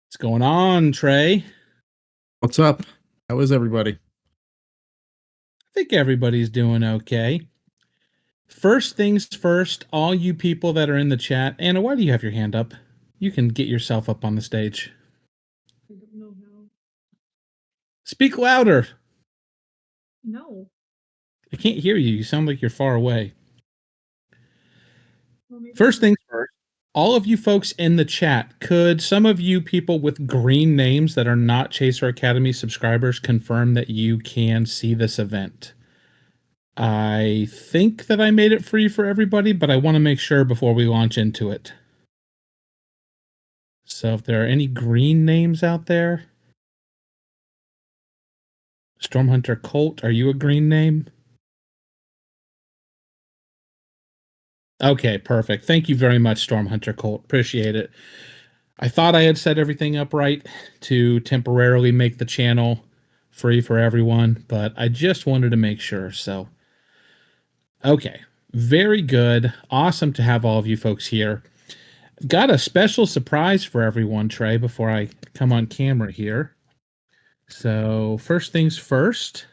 What's going on, Trey? What's up? How is everybody? I think everybody's doing okay. First things first, all you people that are in the chat, Anna, why do you have your hand up? You can get yourself up on the stage. I don't know how. Speak louder. No. I can't hear you. You sound like you're far away. Well, maybe First things first, all of you folks in the chat, could some of you people with green names that are not Chaser Academy subscribers confirm that you can see this event? I think that I made it free for everybody, but I want to make sure before we launch into it. So if there are any green names out there, Stormhunter Colt, are you a green name? Okay, perfect. Thank you very much, Stormhunter Colt. Appreciate it. I thought I had set everything up right to temporarily make the channel free for everyone, but I just wanted to make sure. So, okay, very good. Awesome to have all of you folks here. Got a special surprise for everyone, Trey, before I come on camera here. So, first things first.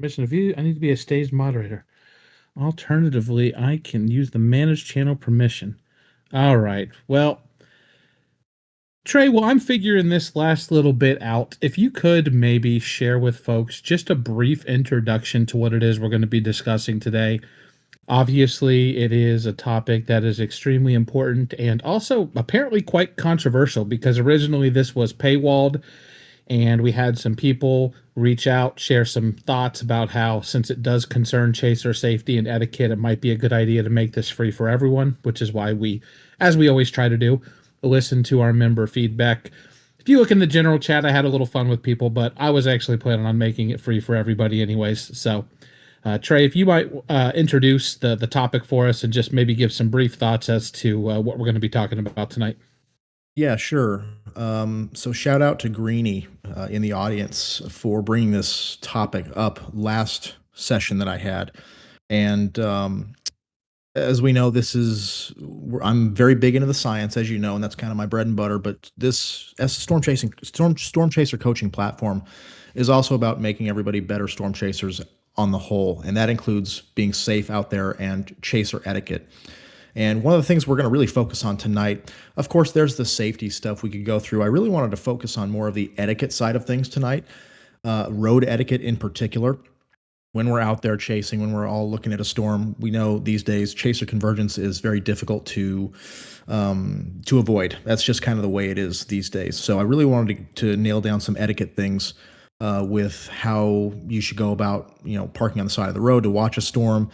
Permission of view. I need to be a stage moderator. Alternatively, I can use the manage channel permission. All right. Well, Trey, while I'm figuring this last little bit out, if you could maybe share with folks just a brief introduction to what it is we're going to be discussing today. Obviously, it is a topic that is extremely important and also apparently quite controversial because originally this was paywalled, and we had some people reach out, share some thoughts about how, since it does concern chaser safety and etiquette, it might be a good idea to make this free for everyone, which is why we, as we always try to do, listen to our member feedback. If you look in the general chat, I had a little fun with people, but I was actually planning on making it free for everybody anyways. So, Trey, if you might introduce the topic for us and just maybe give some brief thoughts as to what we're going to be talking about tonight. Yeah, sure. So shout out to Greenie in the audience for bringing this topic up last session that I had. And as we know, I'm very big into the science, as you know, and that's kind of my bread and butter. But this, as a storm chaser coaching platform, is also about making everybody better storm chasers on the whole, and that includes being safe out there and chaser etiquette. And one of the things we're going to really focus on tonight, of course, there's the safety stuff we could go through. I really wanted to focus on more of the etiquette side of things tonight, road etiquette in particular. When we're out there chasing, when we're all looking at a storm, we know these days chaser convergence is very difficult to avoid. That's just kind of the way it is these days. So I really wanted to nail down some etiquette things with how you should go about, parking on the side of the road to watch a storm,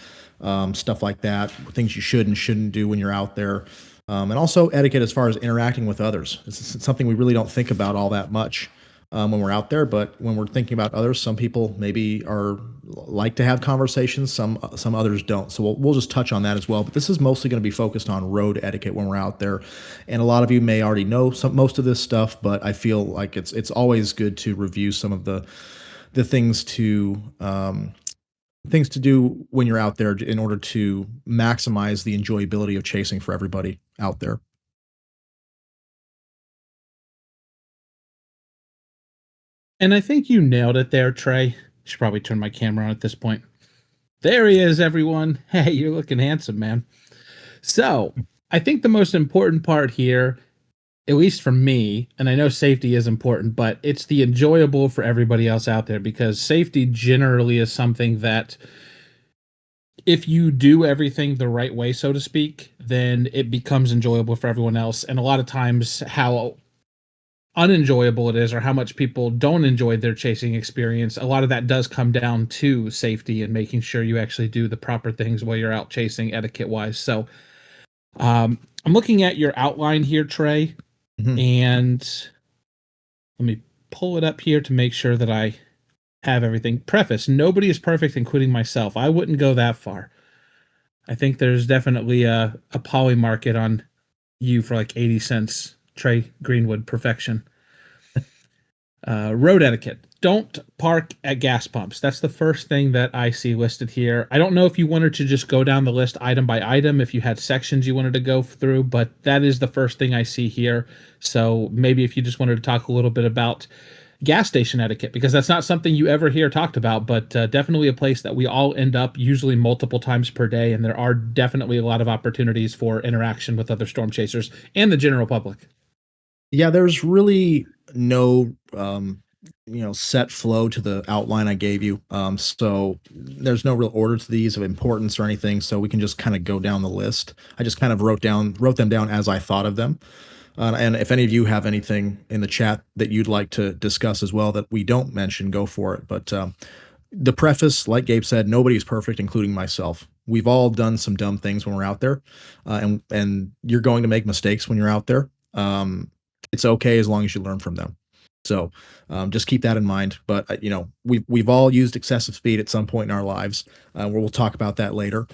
stuff like that, things you should and shouldn't do when you're out there. And also etiquette as far as interacting with others. It's something we really don't think about all that much when we're out there, but when we're thinking about others, some people maybe are like to have conversations, some others don't. So we'll just touch on that as well. But this is mostly going to be focused on road etiquette when we're out there, and a lot of you may already know most of this stuff, but I feel like it's always good to review some of the things to do when you're out there in order to maximize the enjoyability of chasing for everybody out there. And I think you nailed it there, Trey. Should probably turn my camera on at this point. There he is, everyone. Hey, you're looking handsome, man. So, I think the most important part here, at least for me, and I know safety is important, but it's the enjoyable for everybody else out there, because safety generally is something that if you do everything the right way, so to speak, then it becomes enjoyable for everyone else. And a lot of times, how unenjoyable it is or how much people don't enjoy their chasing experience, a lot of that does come down to safety and making sure you actually do the proper things while you're out chasing etiquette wise. So I'm looking at your outline here, Trey, and let me pull it up here to make sure that I have everything. Preface: nobody is perfect, including myself. I wouldn't go that far. I think there's definitely a poly market on you for like 80 cents. Trey Greenwood perfection. Road etiquette. don't park at gas pumps. That's the first thing that I see listed here. I don't know if you wanted to just go down the list item by item, if you had sections you wanted to go through, but that is the first thing I see here. So maybe if you just wanted to talk a little bit about gas station etiquette, because that's not something you ever hear talked about, but definitely a place that we all end up usually multiple times per day. And there are definitely a lot of opportunities for interaction with other storm chasers and the general public. Yeah, there's really no set flow to the outline I gave you. So there's no real order to these of importance or anything. So we can just kind of go down the list. I just kind of wrote them down as I thought of them. And if any of you have anything in the chat that you'd like to discuss as well that we don't mention, go for it. But the preface, like Gabe said, nobody's perfect, including myself. We've all done some dumb things when we're out there, and you're going to make mistakes when you're out there. It's okay as long as you learn from them. So just keep that in mind. But we've all used excessive speed at some point in our lives. Where we'll talk about that later.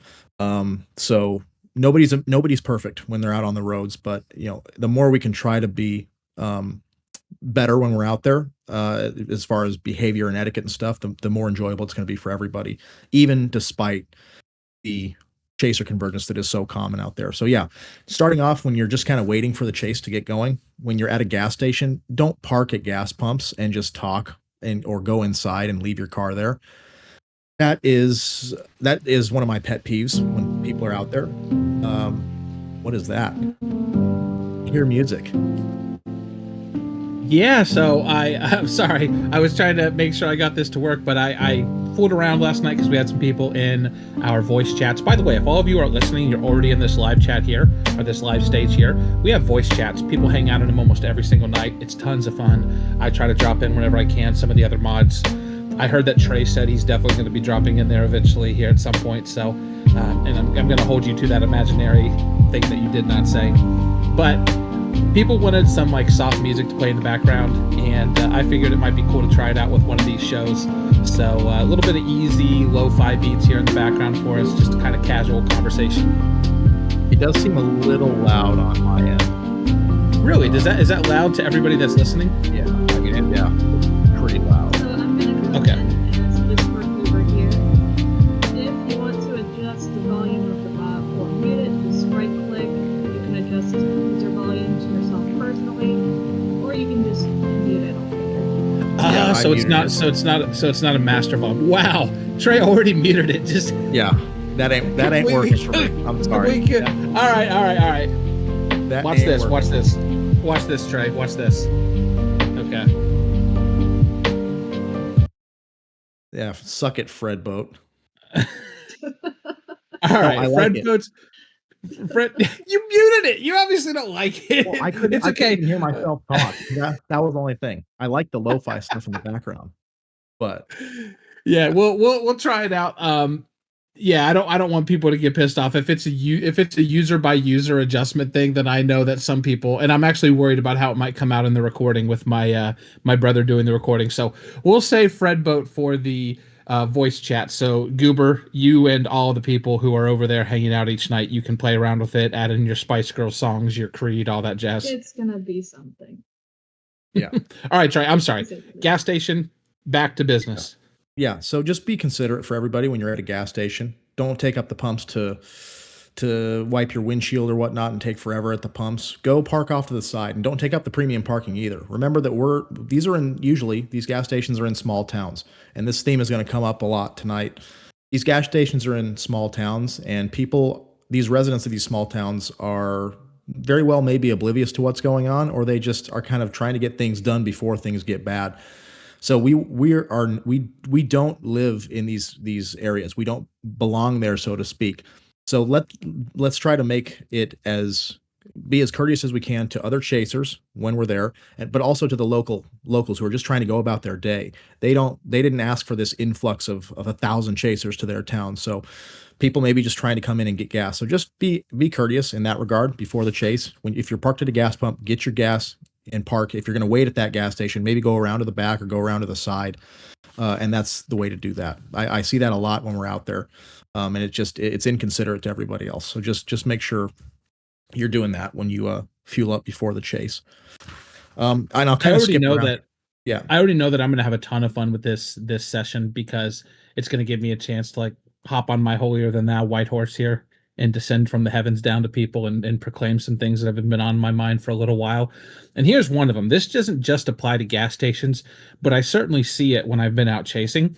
So nobody's perfect when they're out on the roads. But the more we can try to be better when we're out there, as far as behavior and etiquette and stuff, the more enjoyable it's going to be for everybody, even despite the chase or convergence that is so common out there. So yeah, starting off when you're just kind of waiting for the chase to get going, when you're at a gas station, don't park at gas pumps and just talk or go inside and leave your car there. That is one of my pet peeves when people are out there. What is that? Hear music. Yeah, so I'm sorry. I was trying to make sure I got this to work, but I fooled around last night because we had some people in our voice chats. By the way, if all of you are listening, you're already in this live chat here, or this live stage here. We have voice chats. People hang out in them almost every single night. It's tons of fun. I try to drop in whenever I can. Some of the other mods. I heard that Trey said he's definitely going to be dropping in there eventually here at some point. So, and I'm going to hold you to that imaginary thing that you did not say. But people wanted some like soft music to play in the background, and I figured it might be cool to try it out with one of these shows. So a little bit of easy lo-fi beats here in the background for us, just a kind of casual conversation. It does seem a little loud on my end. Really? Is that loud to everybody that's listening? Yeah, I mean, yeah, it's pretty loud. So I'm gonna come Okay. in and ask this for Uber here. If you want to adjust the volume of the bot or mute it, just right click. You can adjust user volume to yourself personally, or you can just mute it altogether. Yeah, So it's not a master volume. Wow, Trey already muted it. Just Yeah, that ain't working for me. I'm sorry. All right. That Watch ain't this. working. Watch this, Trey. Watch this. Okay. Yeah, suck it, Fred Boat. All right, I like Fred it. Boats. Fred, you muted it. You obviously don't like it. Well, I couldn't. It's I okay. couldn't hear myself talk. That was the only thing. I like the lo-fi stuff in the background, but Yeah, we'll try it out. Yeah, I don't want people to get pissed off if it's a user by user adjustment thing. Then I know that some people, and I'm actually worried about how it might come out in the recording with my my brother doing the recording. So we'll save Fred Boat for the voice chat. So Goober, you and all the people who are over there hanging out each night, you can play around with it, add in your Spice Girl songs, your Creed, all that jazz. It's gonna be something. yeah. All right, Trey, I'm sorry. Gas station, back to business. Yeah, so just be considerate for everybody when you're at a gas station. Don't take up the pumps to wipe your windshield or whatnot and take forever at the pumps. Go park off to the side and don't take up the premium parking either. Remember that these gas stations are in small towns, and this theme is going to come up a lot tonight. These gas stations are in small towns, and these residents of these small towns are very well maybe oblivious to what's going on, or they just are kind of trying to get things done before things get bad. So we don't live in these areas. We don't belong there, so to speak. So let's try to make it be as courteous as we can to other chasers when we're there, but also to the locals who are just trying to go about their day. They didn't ask for this influx of 1,000 chasers to their town. So people may be just trying to come in and get gas. So just be courteous in that regard before the chase. If you're parked at a gas pump, get your gas and park. If you're going to wait at that gas station, maybe go around to the back or go around to the side. And that's the way to do that. I see that a lot when we're out there. And it's inconsiderate to everybody else. So just make sure you're doing that when you fuel up before the chase. And I'll kind of skip around. Yeah. I already know that I'm going to have a ton of fun with this session because it's going to give me a chance to like hop on my holier than thou white horse here and descend from the heavens down to people and proclaim some things that have been on my mind for a little while. And here's one of them. This doesn't just apply to gas stations, but I certainly see it when I've been out chasing.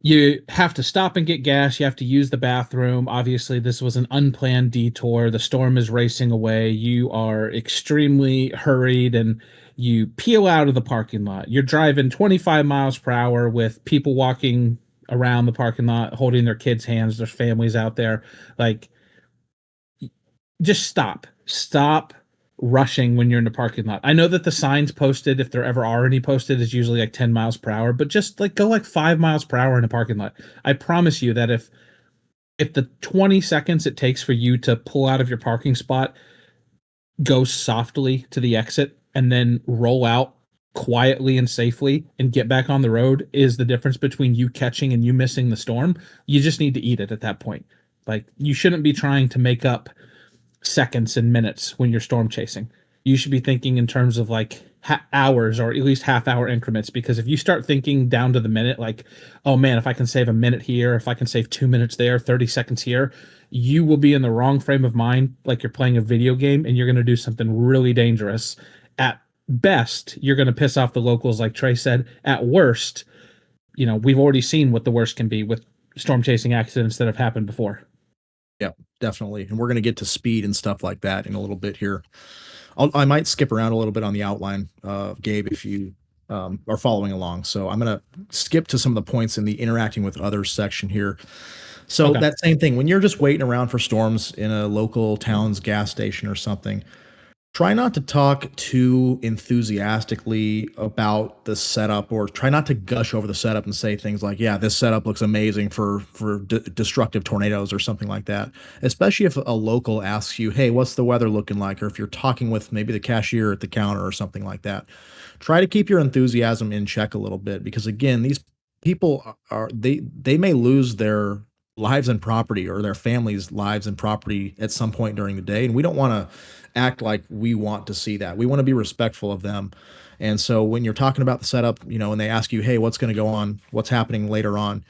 You have to stop and get gas. You have to use the bathroom. Obviously, this was an unplanned detour. The storm is racing away. You are extremely hurried and you peel out of the parking lot. You're driving 25 miles per hour with people walking around the parking lot, holding their kids' hands. There's families out there. Like, just stop. Stop rushing when you're in the parking lot. I know that the signs posted, if there ever are any posted, is usually like 10 miles per hour, but just like go like 5 miles per hour in a parking lot. I promise you that if the 20 seconds it takes for you to pull out of your parking spot, go softly to the exit and then roll out quietly and safely and get back on the road is the difference between you catching and you missing the storm. You just need to eat it at that point. Like, you shouldn't be trying to make up seconds and minutes when you're storm chasing. You should be thinking in terms of like hours or at least half hour increments, because if you start thinking down to the minute, like, oh man, if I can save a minute here, if I can save 2 minutes there, 30 seconds here, you will be in the wrong frame of mind, like you're playing a video game, and you're going to do something really dangerous. At best, you're going to piss off the locals, like Trey said. At worst, we've already seen what the worst can be with storm chasing accidents that have happened before. Yeah, definitely. And we're going to get to speed and stuff like that in a little bit here. I might skip around a little bit on the outline, Gabe, if you are following along. So I'm going to skip to some of the points in the interacting with others section here. So Okay. that same thing, when you're just waiting around for storms in a local town's gas station or something, try not to talk too enthusiastically about the setup, or try not to gush over the setup and say things like, yeah, this setup looks amazing for destructive tornadoes or something like that. Especially if a local asks you, hey, what's the weather looking like? Or if you're talking with maybe the cashier at the counter or something like that. Try to keep your enthusiasm in check a little bit, because again, these people they may lose their lives and property, or their families' lives and property at some point during the day, and we don't want to act like we want to see that. We want to be respectful of them. And so when you're talking about the setup, and they ask you, hey, what's going to go on? What's happening later on?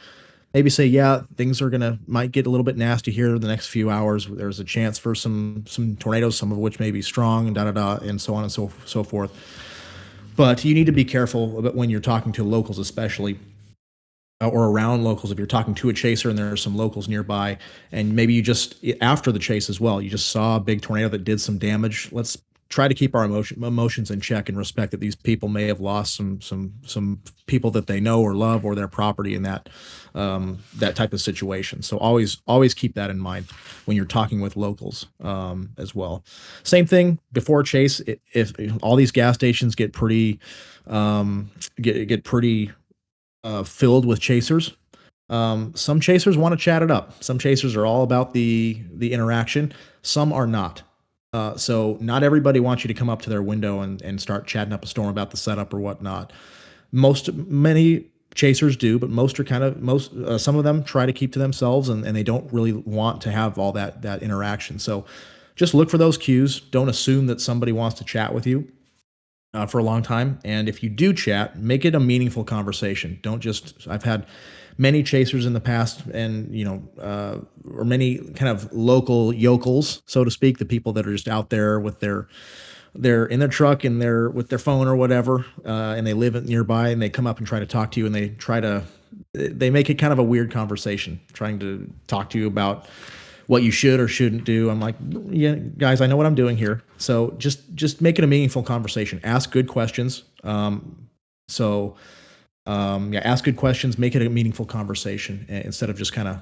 Maybe say, yeah, things might get a little bit nasty here in the next few hours. There's a chance for some tornadoes, some of which may be strong, and and so on and so forth. But you need to be careful about when you're talking to locals, especially, or around locals. If you're talking to a chaser and there are some locals nearby, and maybe you just, after the chase as well, you just saw a big tornado that did some damage. Let's try to keep our emotions in check and respect that these people may have lost some people that they know or love, or their property in that type of situation. So always keep that in mind when you're talking with locals as well. Same thing before a chase. If all these gas stations get pretty filled with chasers, some chasers want to chat it up. Some chasers are all about the interaction. Some are not. So not everybody wants you to come up to their window and start chatting up a storm about the setup or whatnot. Many chasers do, but some of them try to keep to themselves, and they don't really want to have all that interaction. So just look for those cues. Don't assume that somebody wants to chat with you for a long time. And if you do chat, make it a meaningful conversation. I've had many chasers in the past, and or many kind of local yokels, so to speak, the people that are just out there with they're in their truck and they're with their phone or whatever, and they live nearby, and they come up and try to talk to you, and they make it kind of a weird conversation, trying to talk to you about what you should or shouldn't do. I'm like, yeah, guys, I know what I'm doing here. So just make it a meaningful conversation. Ask good questions. Ask good questions, make it a meaningful conversation instead of just kind of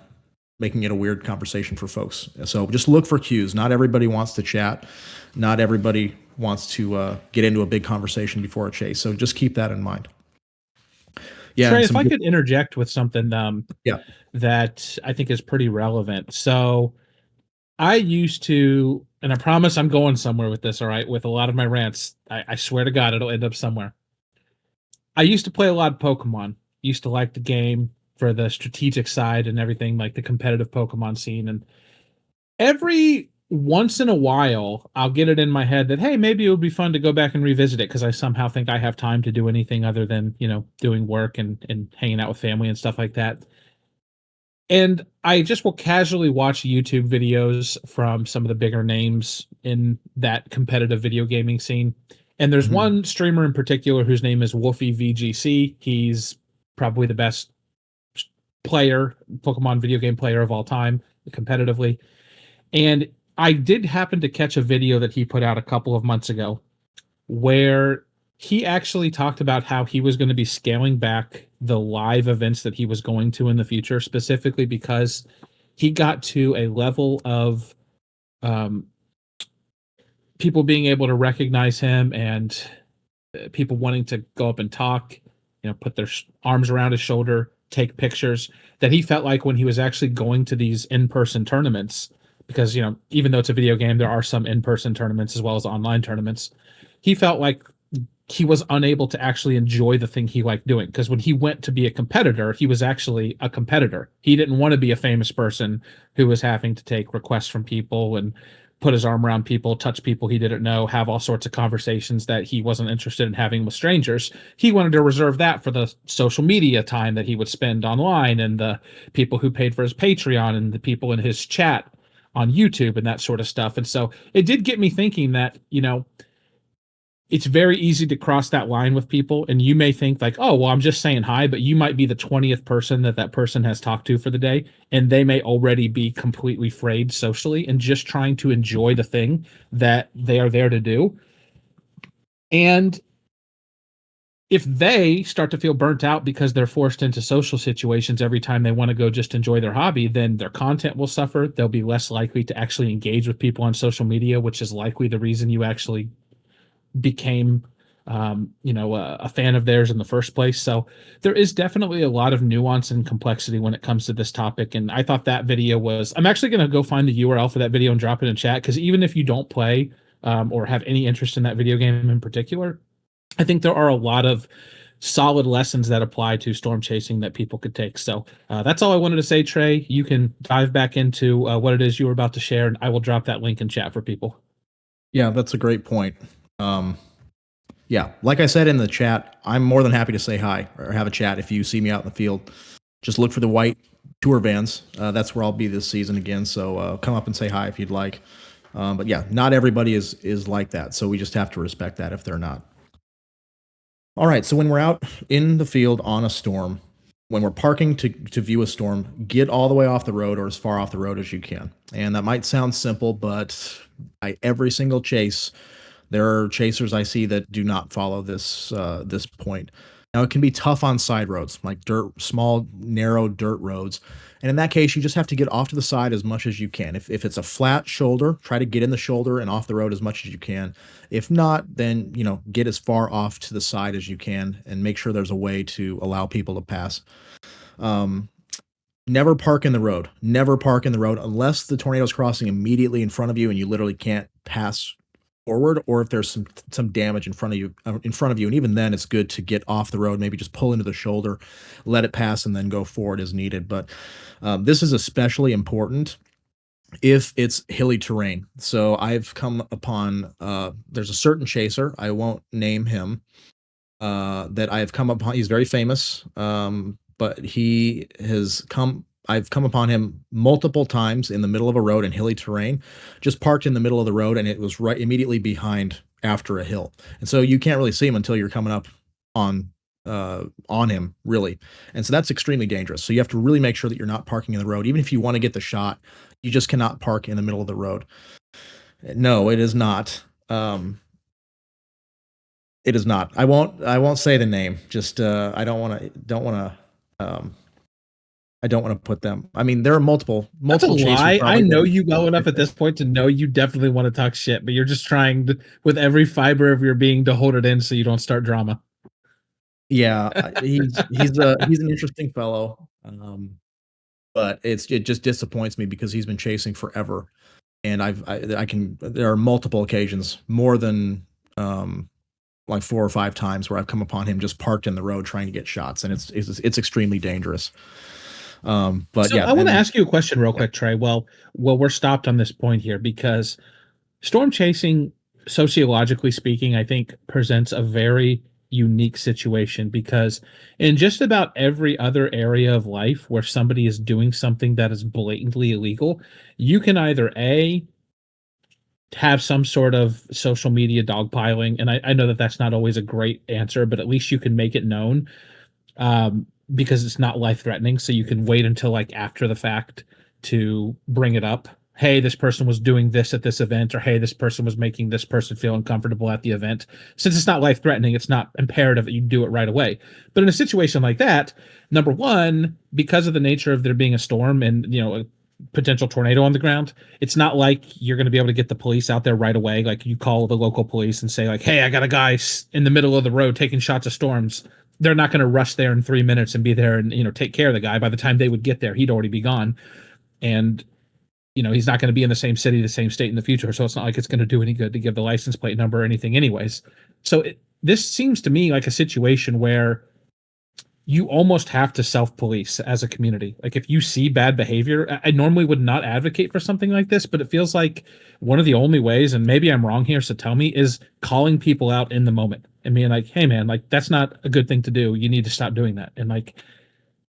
making it a weird conversation for folks. So just look for cues. Not everybody wants to chat. Not everybody wants to get into a big conversation before a chase. So just keep that in mind. Yeah. Trey, if I could interject with something that I think is pretty relevant. So I used to, and I promise I'm going somewhere with this, all right, with a lot of my rants. I swear to God, it'll end up somewhere. I used to play a lot of Pokemon. Used to like the game for the strategic side and everything, like the competitive Pokemon scene. And every once in a while, I'll get it in my head that, hey, maybe it would be fun to go back and revisit it because I somehow think I have time to do anything other than, doing work and hanging out with family and stuff like that. And I just will casually watch YouTube videos from some of the bigger names in that competitive video gaming scene. And there's Mhm. one streamer in particular whose name is Wolfie VGC. He's probably the best player, Pokemon video game player of all time, competitively. And I did happen to catch a video that he put out a couple of months ago where he actually talked about how he was going to be scaling back the live events that he was going to in the future, specifically because he got to a level of um, people being able to recognize him and people wanting to go up and talk, put their arms around his shoulder, take pictures, that he felt like when he was actually going to these in-person tournaments, because, even though it's a video game, there are some in-person tournaments as well as online tournaments. He felt like he was unable to actually enjoy the thing he liked doing, because when he went to be a competitor, he was actually a competitor. He didn't want to be a famous person who was having to take requests from people and put his arm around people, touch people he didn't know, have all sorts of conversations that he wasn't interested in having with strangers. He wanted to reserve that for the social media time that he would spend online, and the people who paid for his Patreon, and the people in his chat on YouTube and that sort of stuff. And so it did get me thinking that, it's very easy to cross that line with people, and you may think like, oh, well, I'm just saying hi, but you might be the 20th person that person has talked to for the day, and they may already be completely frayed socially and just trying to enjoy the thing that they are there to do. And if they start to feel burnt out because they're forced into social situations every time they want to go just enjoy their hobby, then their content will suffer. They'll be less likely to actually engage with people on social media, which is likely the reason you actually became a fan of theirs in the first place. So there is definitely a lot of nuance and complexity when it comes to this topic, and I thought that video was, I'm actually going to go find the URL for that video and drop it in chat, because even if you don't play or have any interest in that video game in particular, I think there are a lot of solid lessons that apply to storm chasing that people could take. So that's all I wanted to say. Trey, you can dive back into what it is you were about to share, and I will drop that link in chat for people. Yeah, that's a great point. Yeah, like I said in the chat, I'm more than happy to say hi or have a chat if you see me out in the field. Just look for the white tour vans. That's where I'll be this season again. So come up and say hi if you'd like. But yeah, not everybody is like that. So we just have to respect that if they're not. All right, so when we're out in the field on a storm, when we're parking to view a storm, get all the way off the road or as far off the road as you can. And that might sound simple, but every single chase, there are chasers I see that do not follow this point. Now, it can be tough on side roads, like small, narrow dirt roads. And in that case, you just have to get off to the side as much as you can. If it's a flat shoulder, try to get in the shoulder and off the road as much as you can. If not, then, get as far off to the side as you can and make sure there's a way to allow people to pass. Never park in the road. Never park in the road unless the tornado is crossing immediately in front of you and you literally can't pass forward, or if there's some damage in front of you. And even then, it's good to get off the road, maybe just pull into the shoulder, let it pass, and then go forward as needed. But this is especially important if it's hilly terrain. So I've come upon there's a certain chaser, I won't name him, that I've come upon. He's very famous, but I've come upon him multiple times in the middle of a road in hilly terrain, just parked in the middle of the road, and it was right immediately behind after a hill. And so you can't really see him until you're coming up on him, really. And so that's extremely dangerous. So you have to really make sure that you're not parking in the road. Even if you want to get the shot, you just cannot park in the middle of the road. No, it is not. It is not. I won't say the name. Just I don't want to put them. I mean, there are multiple That's a lie. I know that, you well enough at this point to know you definitely want to talk shit, but you're just trying to, with every fiber of your being, to hold it in so you don't start drama. Yeah, he's an interesting fellow, but it just disappoints me because he's been chasing forever, and there are multiple occasions, more than like 4 or 5 times, where I've come upon him just parked in the road trying to get shots, and it's extremely dangerous. But So yeah, I want to and ask you a question real quick, Trey. Well, we're stopped on this point here because storm chasing, sociologically speaking, I think presents a very unique situation because in just about every other area of life where somebody is doing something that is blatantly illegal, you can either A, have some sort of social media dogpiling. And I know that that's not always a great answer, but at least you can make it known, because it's not life threatening. So you can wait until like after the fact to bring it up. Hey, this person was doing this at this event, or hey, this person was making this person feel uncomfortable at the event. Since it's not life threatening, it's not imperative that you do it right away. But in a situation like that, number one, because of the nature of there being a storm and a potential tornado on the ground, it's not like you're going to be able to get the police out there right away. Like you call the local police and say like, hey, I got a guy in the middle of the road taking shots of storms. They're not going to rush there in 3 minutes and be there and take care of the guy. By the time they would get there, he'd already be gone, and he's not going to be in the same city, the same state in the future. So it's not like it's going to do any good to give the license plate number or anything, anyways. So this seems to me like a situation where you almost have to self-police as a community. Like if you see bad behavior, I normally would not advocate for something like this, but it feels like one of the only ways, and maybe I'm wrong here, so tell me, is calling people out in the moment and being like, hey man, like that's not a good thing to do. You need to stop doing that. And like,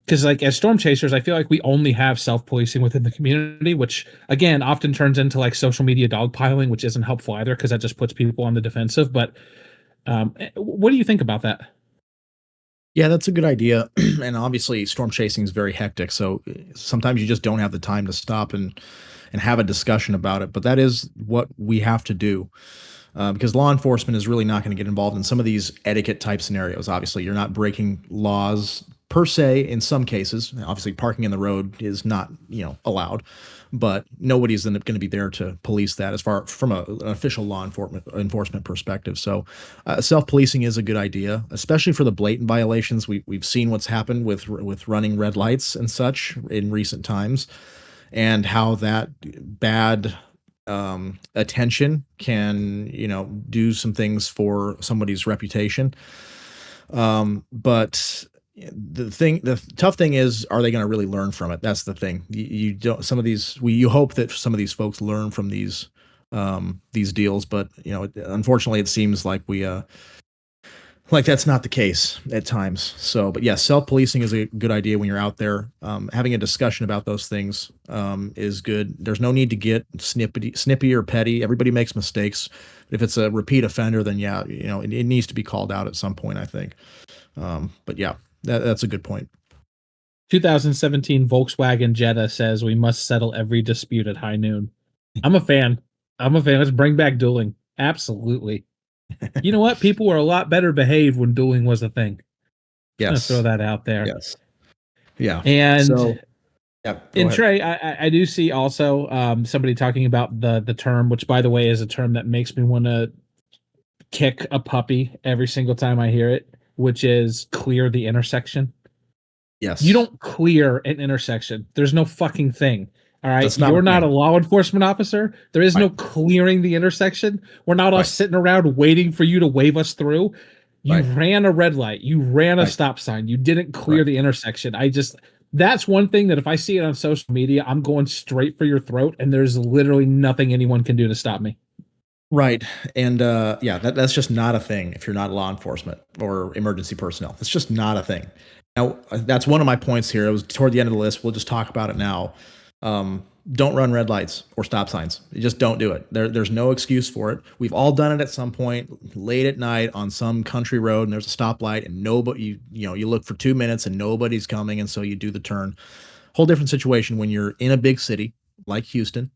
because like as storm chasers, I feel like we only have self-policing within the community, which again often turns into like social media dogpiling, which isn't helpful either because that just puts people on the defensive. But what do you think about that? yeah, that's a good idea. And obviously, storm chasing is very hectic. So sometimes you just don't have the time to stop and have a discussion about it. But that is what we have to do. Because law enforcement is really not going to get involved in some of these etiquette type scenarios. Obviously, you're not breaking laws per se in some cases. Obviously, parking in the road is not allowed, but nobody's going to be there to police that as far from an official law enforcement perspective. So, self-policing is a good idea, especially for the blatant violations. We've seen what's happened with running red lights and such in recent times, and how that bad attention can do some things for somebody's reputation. But the tough thing is, are they going to really learn from it? That's the thing. You don't. Some of these, you hope that some of these folks learn from these deals, but unfortunately, it seems like like that's not the case at times. So, but yeah, self-policing is a good idea when you're out there. Having a discussion about those things is good. There's no need to get snippy or petty. Everybody makes mistakes. If it's a repeat offender, then yeah, it needs to be called out at some point, I think. But yeah, that's a good point. 2017 Volkswagen Jetta says we must settle every dispute at high noon. I'm a fan. Let's bring back dueling. Absolutely. You know what? People were a lot better behaved when dueling was a thing. Yes. I'm gonna throw that out there. Yes. Yeah. And so, yeah, and Trey, I do see also somebody talking about the term, which by the way is a term that makes me want to kick a puppy every single time I hear it, which is clear the intersection. Yes. You don't clear an intersection. There's no fucking thing. All right. You're not a law enforcement officer. There is no clearing the intersection. We're not all sitting around waiting for you to wave us through. You ran a red light. You ran a stop sign. You didn't clear the intersection. That's one thing that if I see it on social media, I'm going straight for your throat, and there's literally nothing anyone can do to stop me. Right. And yeah, that's just not a thing if you're not law enforcement or emergency personnel. It's just not a thing. Now, that's one of my points here. It was toward the end of the list. We'll just talk about it now. Don't run red lights or stop signs. You just don't do it. There's no excuse for it. We've all done it at some point late at night on some country road, and there's a stoplight, and nobody, you look for 2 minutes and nobody's coming, and so you do the turn. Whole different situation when you're in a big city like Houston,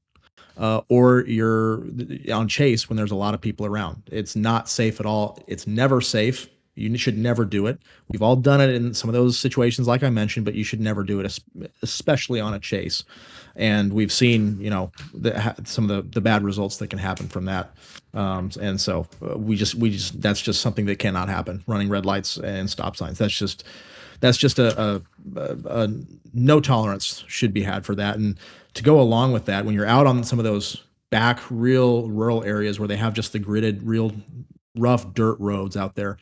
or you're on Chase when there's a lot of people around. It's not safe at all. It's never safe. You should never do it. We've all done it in some of those situations, like I mentioned, but you should never do it, especially on a chase. And we've seen, some of the bad results that can happen from that. And so we just that's just something that cannot happen. Running red lights and stop signs. That's just a no tolerance should be had for that. And to go along with that, when you're out on some of those back real rural areas where they have just the gridded, real rough dirt roads out there,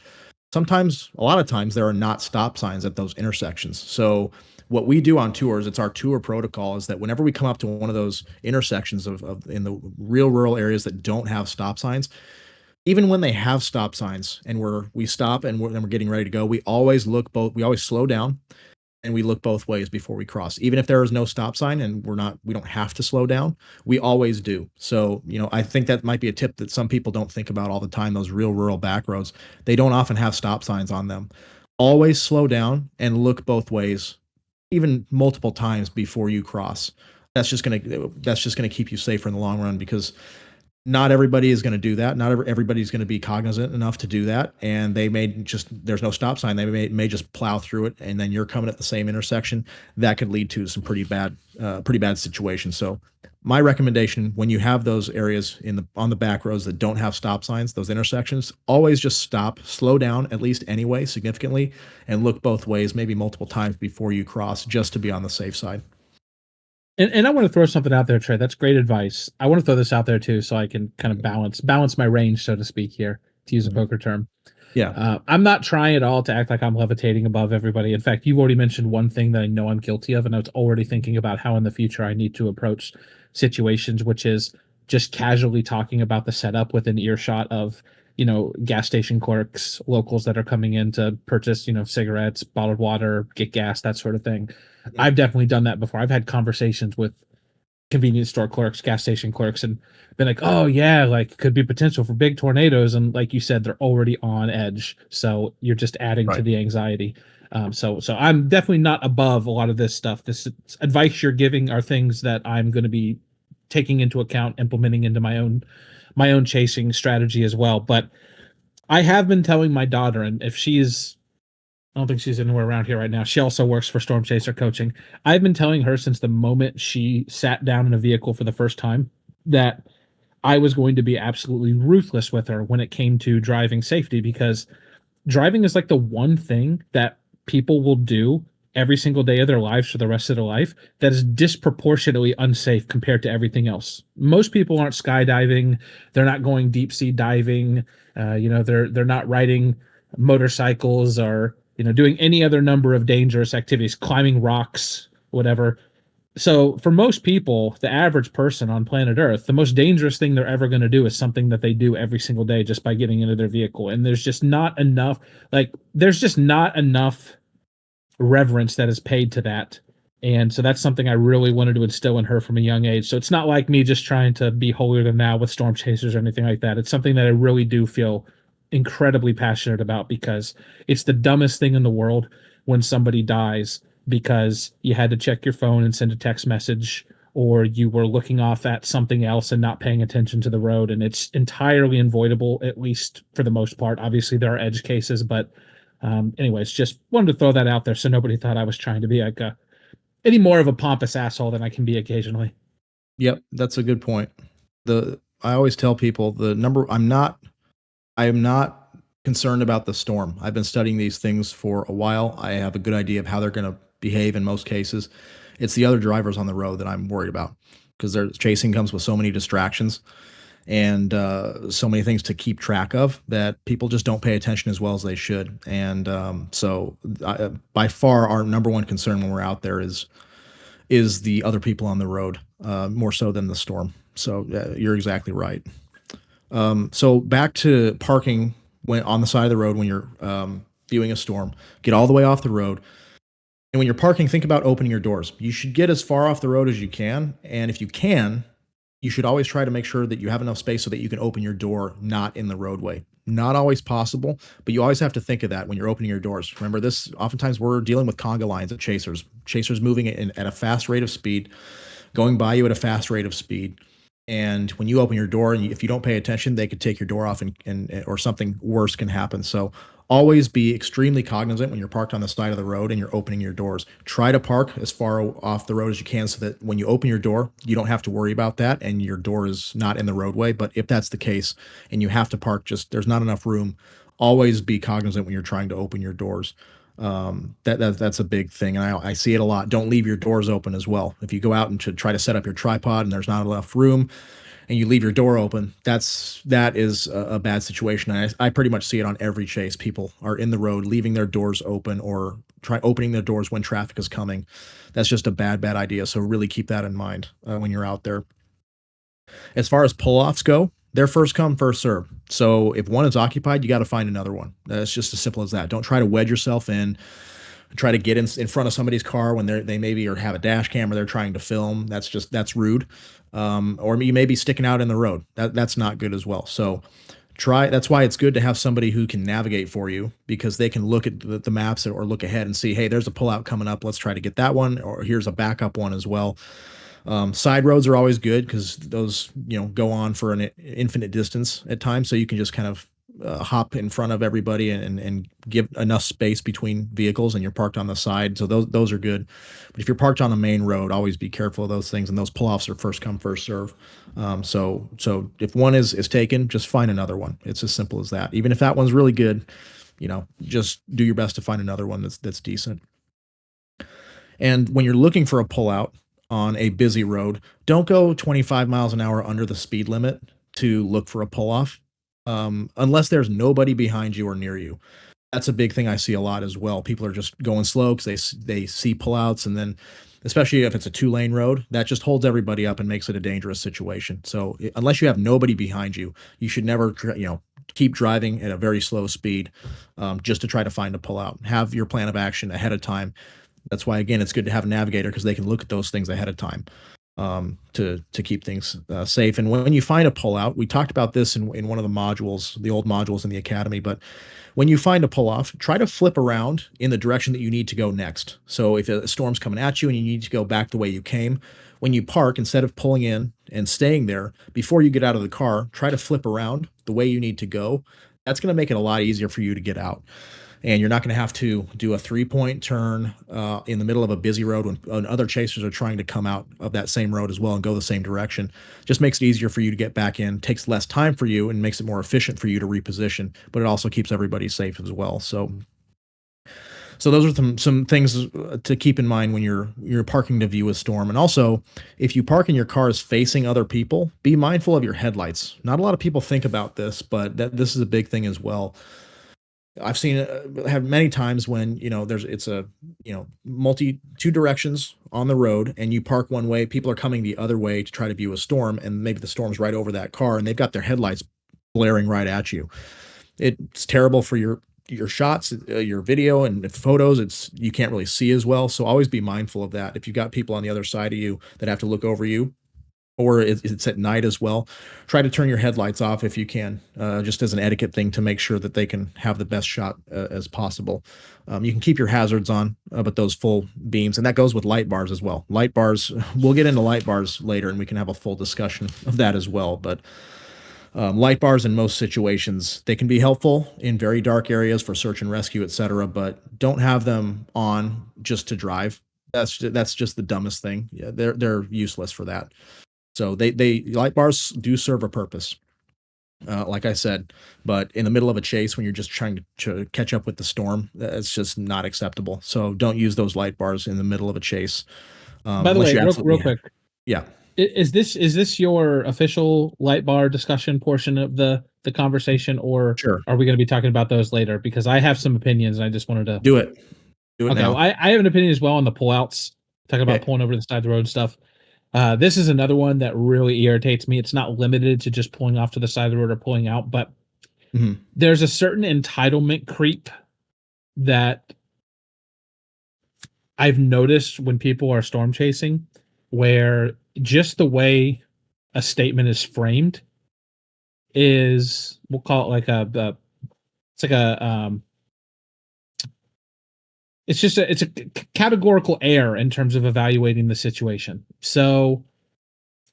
a lot of times there are not stop signs at those intersections. So what we do on tours, it's our tour protocol, is that whenever we come up to one of those intersections of in the real rural areas that don't have stop signs, even when they have stop signs and we stop and we're getting ready to go, we always slow down and we look both ways before we cross. Even if there is no stop sign and we don't have to slow down, we always do. So, I think that might be a tip that some people don't think about all the time. Those real rural back roads, they don't often have stop signs on them. Always slow down and look both ways, even multiple times before you cross. That's just gonna keep you safer in the long run, because not everybody is going to do that. Not everybody's going to be cognizant enough to do that, and there's no stop sign. They may just plow through it, and then you're coming at the same intersection. That could lead to some pretty bad situations. So, my recommendation, when you have those areas on the back roads that don't have stop signs, those intersections, always just stop, slow down at least anyway, significantly, and look both ways, maybe multiple times before you cross, just to be on the safe side. And I want to throw something out there, Trey. That's great advice. I want to throw this out there too, so I can kind of balance my range, so to speak, here, to use a poker term. Yeah. I'm not trying at all to act like I'm levitating above everybody. In fact, you've already mentioned one thing that I know I'm guilty of, and I was already thinking about how in the future I need to approach situations, which is just casually talking about the setup within earshot of, gas station clerks, locals that are coming in to purchase, cigarettes, bottled water, get gas, that sort of thing. I've definitely done that before. I've had conversations with convenience store clerks, gas station clerks, and been like, oh yeah, like could be potential for big tornadoes. And like you said, they're already on edge. So you're just adding to the anxiety. So I'm definitely not above a lot of this stuff. This advice you're giving are things that I'm going to be taking into account, implementing into my own chasing strategy as well. But I have been telling my daughter, and if I don't think she's anywhere around here right now. She also works for Storm Chaser Coaching. I've been telling her since the moment she sat down in a vehicle for the first time that I was going to be absolutely ruthless with her when it came to driving safety, because driving is like the one thing that people will do every single day of their lives for the rest of their life that is disproportionately unsafe compared to everything else. Most people aren't skydiving, they're not going deep sea diving, they're not riding motorcycles or doing any other number of dangerous activities, climbing rocks, whatever. So for most people, the average person on planet Earth, the most dangerous thing they're ever going to do is something that they do every single day just by getting into their vehicle. And there's just not enough reverence that is paid to that. And so that's something I really wanted to instill in her from a young age. So it's not like me just trying to be holier than thou with storm chasers or anything like that. It's something that I really do feel incredibly passionate about, because it's the dumbest thing in the world when somebody dies because you had to check your phone and send a text message, or you were looking off at something else and not paying attention to the road. And it's entirely avoidable, at least for the most part. Obviously there are edge cases, but anyways, just wanted to throw that out there so nobody thought I was trying to be like any more of a pompous asshole than I can be occasionally. Yep, that's a good point. I always tell people I am not concerned about the storm. I've been studying these things for a while. I have a good idea of how they're going to behave in most cases. It's the other drivers on the road that I'm worried about, because chasing comes with so many distractions and so many things to keep track of that people just don't pay attention as well as they should. And by far, our number one concern when we're out there is the other people on the road, more so than the storm. So you're exactly right. So back to parking when on the side of the road when you're viewing a storm. Get all the way off the road. And when you're parking, think about opening your doors. You should get as far off the road as you can. And if you can, you should always try to make sure that you have enough space so that you can open your door not in the roadway. Not always possible, but you always have to think of that when you're opening your doors. Remember this, oftentimes we're dealing with conga lines of chasers moving at a fast rate of speed, going by you at a fast rate of speed. And when you open your door, and if you don't pay attention, they could take your door off and or something worse can happen. So always be extremely cognizant when you're parked on the side of the road and you're opening your doors. Try to park as far off the road as you can so that when you open your door, you don't have to worry about that and your door is not in the roadway. But if that's the case and you have to park, there's not enough room, always be cognizant when you're trying to open your doors. That's a big thing. And I see it a lot. Don't leave your doors open as well. If you go out and to try to set up your tripod and there's not enough room, and you leave your door open, that is a bad situation. I pretty much see it on every chase. People are in the road, leaving their doors open or try opening their doors when traffic is coming. That's just a bad idea. So really keep that in mind when you're out there. As far as pull-offs go, they're first come, first serve. So if one is occupied, you got to find another one. It's just as simple as that. Don't try to wedge yourself in, try to get in front of somebody's car when they maybe or have a dash camera they're trying to film. That's rude. Or you may be sticking out in the road. That's not good as well. So that's why it's good to have somebody who can navigate for you, because they can look at the maps or look ahead and see, hey, there's a pullout coming up. Let's try to get that one, or here's a backup one as well. Side roads are always good because those, go on for an infinite distance at times. So you can just kind of hop in front of everybody and give enough space between vehicles, and you're parked on the side. So those are good. But if you're parked on the main road, always be careful of those things. And those pull-offs are first come, first serve. So if one is taken, just find another one. It's as simple as that. Even if that one's really good, just do your best to find another one that's decent. And when you're looking for a pullout on a busy road, don't go 25 miles an hour under the speed limit to look for a pull-off. Unless there's nobody behind you or near you. That's a big thing I see a lot as well. People are just going slow because they see pullouts, and then especially if it's a 2-lane road, that just holds everybody up and makes it a dangerous situation. So unless you have nobody behind you, you should never keep driving at a very slow speed just to try to find a pullout. Have your plan of action ahead of time. That's why, again, it's good to have a navigator, because they can look at those things ahead of time. To keep things safe. And when you find a pullout, we talked about this in one of the modules, the old modules in the academy, but when you find a pull-off, try to flip around in the direction that you need to go next. So if a storm's coming at you and you need to go back the way you came, when you park, instead of pulling in and staying there, before you get out of the car, try to flip around the way you need to go. That's going to make it a lot easier for you to get out. And you're not going to have to do a 3-point turn in the middle of a busy road when other chasers are trying to come out of that same road as well and go the same direction. Just makes it easier for you to get back in, takes less time for you, and makes it more efficient for you to reposition, but it also keeps everybody safe as well. So those are some things to keep in mind when you're parking to view a storm. And also, if you park and your car is facing other people, be mindful of your headlights. Not a lot of people think about this, but this is a big thing as well. I've seen it have many times when, it's a, two directions on the road, and you park one way, people are coming the other way to try to view a storm, and maybe the storm's right over that car, and they've got their headlights blaring right at you. It's terrible for your shots, your video and photos. You can't really see as well. So always be mindful of that. If you've got people on the other side of you that have to look over you, or it's at night as well, try to turn your headlights off if you can, just as an etiquette thing to make sure that they can have the best shot as possible. You can keep your hazards on, but those full beams, and that goes with light bars as well. Light bars, we'll get into light bars later, and we can have a full discussion of that as well. But light bars in most situations, they can be helpful in very dark areas for search and rescue, etc., but don't have them on just to drive. That's just the dumbest thing. Yeah, they're useless for that. So light bars do serve a purpose, like I said, but in the middle of a chase, when you're just trying to catch up with the storm, that's just not acceptable. So don't use those light bars in the middle of a chase. By the way, real quick. Yeah. Is this your official light bar discussion portion of the conversation, or Sure. Are we going to be talking about those later? Because I have some opinions, and I just wanted to do it. Okay, now. well, I have an opinion as well on the pullouts, talking about pulling over the side of the road stuff. This is another one that really irritates me. It's not limited to just pulling off to the side of the road or pulling out, but there's a certain entitlement creep that I've noticed when people are storm chasing, where just the way a statement is framed is, we'll call it like it's a categorical error in terms of evaluating the situation. So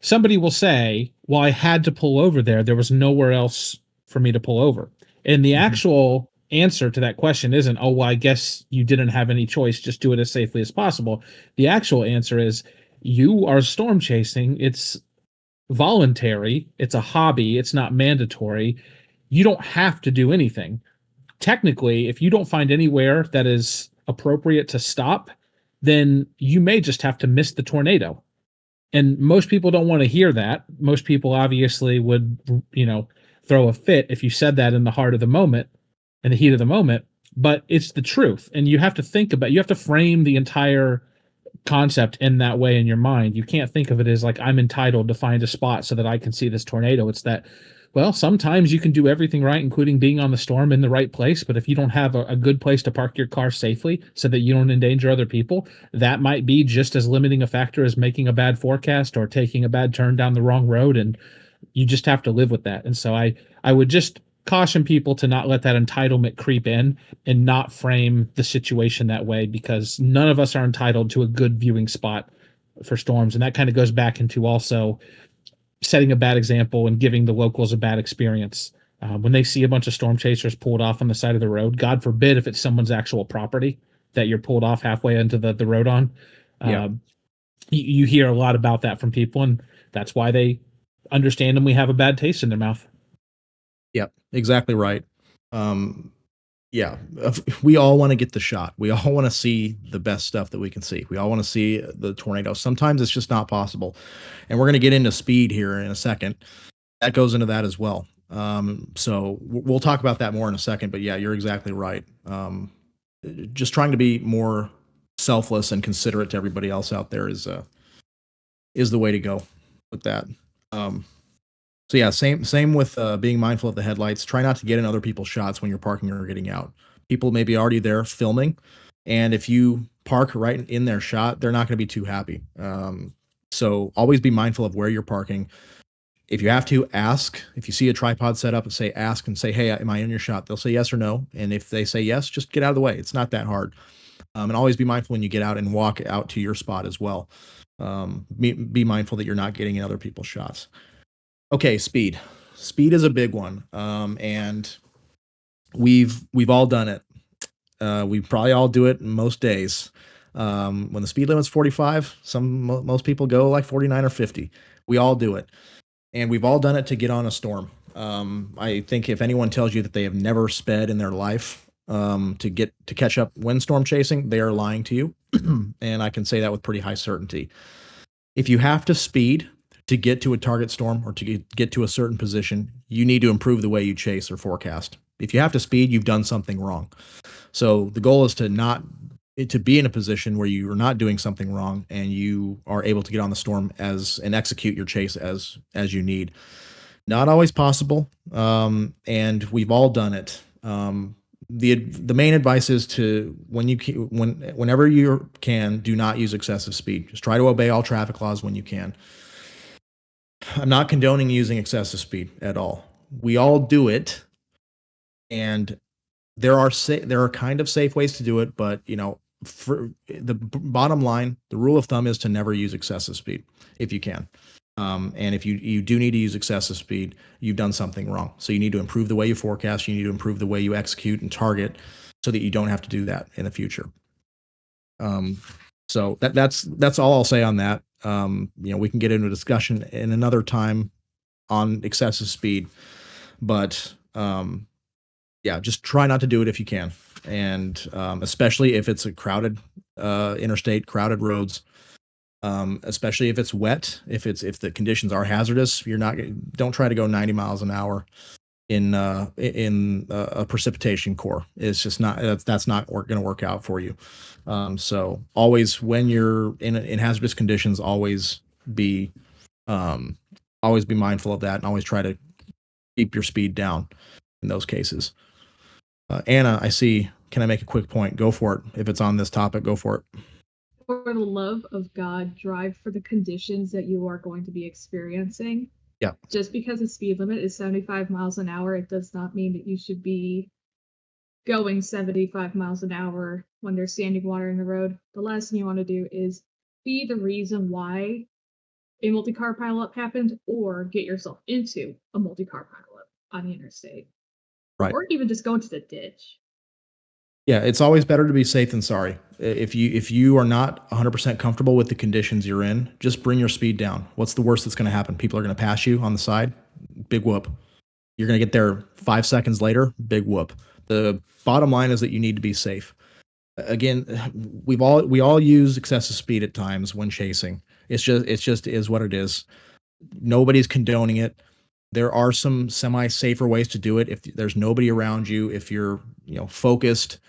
somebody will say, well, I had to pull over there. There was nowhere else for me to pull over. And the actual answer to that question isn't, oh, well, I guess you didn't have any choice. Just do it as safely as possible. The actual answer is, you are storm chasing. It's voluntary. It's a hobby. It's not mandatory. You don't have to do anything. Technically, if you don't find anywhere that is appropriate to stop, then you may just have to miss the tornado. And most people don't want to hear that. Most people obviously would, throw a fit if you said that in the heart of the moment, in the heat of the moment. But it's the truth. And you have to you have to frame the entire concept in that way in your mind. You can't think of it as like, I'm entitled to find a spot so that I can see this tornado. It's that, well, sometimes you can do everything right, including being on the storm in the right place. But if you don't have a good place to park your car safely so that you don't endanger other people, that might be just as limiting a factor as making a bad forecast or taking a bad turn down the wrong road. And you just have to live with that. And so I would just caution people to not let that entitlement creep in and not frame the situation that way, because none of us are entitled to a good viewing spot for storms. And that kind of goes back into also setting a bad example and giving the locals a bad experience. When they see a bunch of storm chasers pulled off on the side of the road, God forbid if it's someone's actual property that you're pulled off halfway into the road on. Yeah. You hear a lot about that from people, and that's why they understand and we have a bad taste in their mouth. Yep, exactly right. Yeah, we all want to get the shot. We all want to see the best stuff that we can see. We all want to see the tornado. Sometimes it's just not possible. And we're going to get into speed here in a second. That goes into that as well. So we'll talk about that more in a second. But yeah, you're exactly right. Just trying to be more selfless and considerate to everybody else out there is the way to go with that. So yeah, same with being mindful of the headlights. Try not to get in other people's shots when you're parking or getting out. People may be already there filming, and if you park right in their shot, they're not going to be too happy. So always be mindful of where you're parking. If you have to, ask. If you see a tripod set up, and ask and say, "Hey, am I in your shot?" They'll say yes or no, and if they say yes, just get out of the way. It's not that hard. And always be mindful when you get out and walk out to your spot as well. Be mindful that you're not getting in other people's shots. Okay, speed. Speed is a big one, and we've all done it. We probably all do it most days. When the speed limit's 45, most people go like 49 or 50. We all do it, and we've all done it to get on a storm. I think if anyone tells you that they have never sped in their life to catch up windstorm chasing, they are lying to you, and I can say that with pretty high certainty. If you have to speed to get to a target storm or to get to a certain position, you need to improve the way you chase or forecast. If you have to speed, you've done something wrong. So the goal is to be in a position where you are not doing something wrong and you are able to get on the storm and execute your chase as you need. Not always possible, and we've all done it. The main advice is to whenever you can, do not use excessive speed. Just try to obey all traffic laws when you can. I'm not condoning using excessive speed at all. We all do it, and there are kind of safe ways to do it, but for the bottom line, the rule of thumb is to never use excessive speed if you can. And if you do need to use excessive speed, you've done something wrong. So you need to improve the way you forecast. You need to improve the way you execute and target, so that you don't have to do that in the future. So that's all I'll say on that. We can get into a discussion in another time on excessive speed, but just try not to do it if you can, and especially if it's a crowded interstate, crowded roads, especially if it's wet, if the conditions are hazardous. Don't try to go 90 miles an hour in a precipitation core. It's just that's not going to work out for you. So always, when you're in hazardous conditions, always be mindful of that, and always try to keep your speed down in those cases. Anna, I see. Can I make a quick point? Go for it. If it's on this topic, go for it. For the love of God, drive for the conditions that you are going to be experiencing. Yeah. Just because the speed limit is 75 miles an hour, it does not mean that you should be going 75 miles an hour when there's standing water in the road. The last thing you want to do is be the reason why a multi-car pileup happened, or get yourself into a multi-car pileup on the interstate. Right. Or even just go into the ditch. Yeah, it's always better to be safe than sorry. If you are not 100% comfortable with the conditions you're in, just bring your speed down. What's the worst that's going to happen? People are going to pass you on the side. Big whoop. You're going to get there 5 seconds later. Big whoop. The bottom line is that you need to be safe. Again, we all use excessive speed at times when chasing. It's just is what it is. Nobody's condoning it. There are some semi-safer ways to do it. If there's nobody around you, if you're, focused,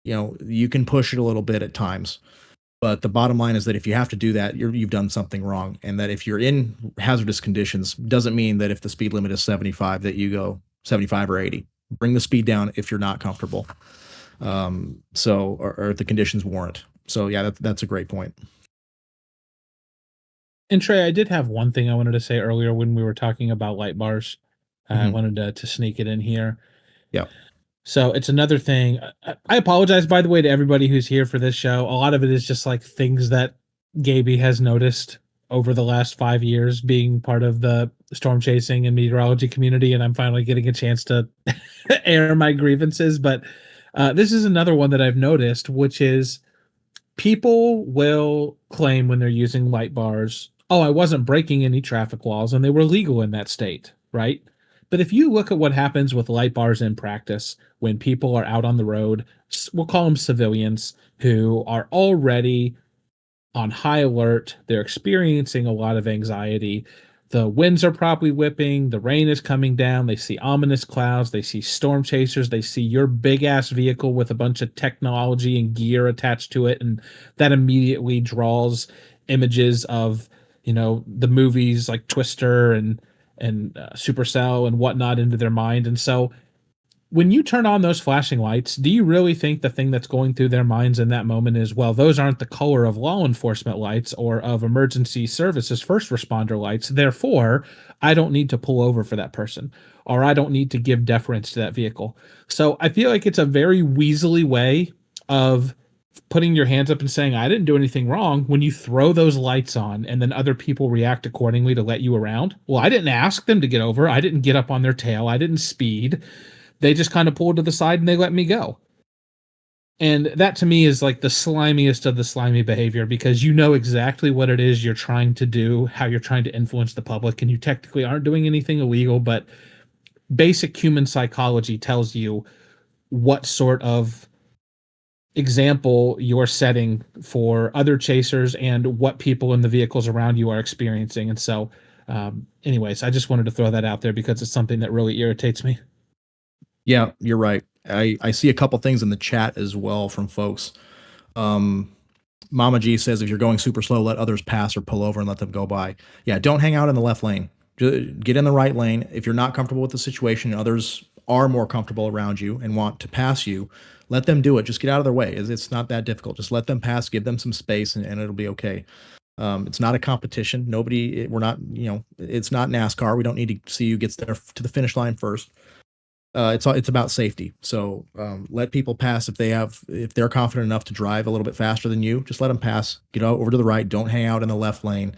you can push it a little bit at times. But the bottom line is that if you have to do that, you've done something wrong. And that if you're in hazardous conditions, doesn't mean that if the speed limit is 75, that you go 75 or 80. Bring the speed down if you're not comfortable. Or the conditions warrant. So yeah, that's a great point. And Trey, I did have one thing I wanted to say earlier when we were talking about light bars. I wanted to sneak it in here. Yeah. So it's another thing. I apologize, by the way, to everybody who's here for this show. A lot of it is just like things that Gaby has noticed over the last 5 years being part of the storm chasing and meteorology community, and I'm finally getting a chance to air my grievances. But this is another one that I've noticed, which is people will claim when they're using light bars, oh, I wasn't breaking any traffic laws, and they were legal in that state, right? But if you look at what happens with light bars in practice, when people are out on the road, we'll call them civilians who are already on high alert, they're experiencing a lot of anxiety. The winds are probably whipping, the rain is coming down, they see ominous clouds, they see storm chasers, they see your big ass vehicle with a bunch of technology and gear attached to it, and that immediately draws images of, the movies like Twister and Supercell and whatnot into their mind. And so when you turn on those flashing lights, do you really think the thing that's going through their minds in that moment is, well, those aren't the color of law enforcement lights or of emergency services first responder lights, therefore I don't need to pull over for that person, or I don't need to give deference to that vehicle? So I feel like it's a very weaselly way of putting your hands up and saying, I didn't do anything wrong, when you throw those lights on and then other people react accordingly to let you around. Well, I didn't ask them to get over. I didn't get up on their tail. I didn't speed. They just kind of pulled to the side and they let me go. And that to me is like the slimiest of the slimy behavior, because you know exactly what it is you're trying to do, how you're trying to influence the public, and you technically aren't doing anything illegal, but basic human psychology tells you what sort of example you're setting for other chasers and what people in the vehicles around you are experiencing. And so, anyways, I just wanted to throw that out there because it's something that really irritates me. Yeah, you're right. I see a couple things in the chat as well from folks. Mama G says, if you're going super slow, let others pass or pull over and let them go by. Yeah, don't hang out in the left lane. Get in the right lane. If you're not comfortable with the situation and others are more comfortable around you and want to pass you, let them do it. Just get out of their way. It's not that difficult. Just let them pass, give them some space, and it'll be okay. It's not a competition. We're not, it's not NASCAR. We don't need to see who gets there to the finish line first. It's about safety. So let people pass if they're confident enough to drive a little bit faster than you. Just let them pass. Get over to the right. Don't hang out in the left lane,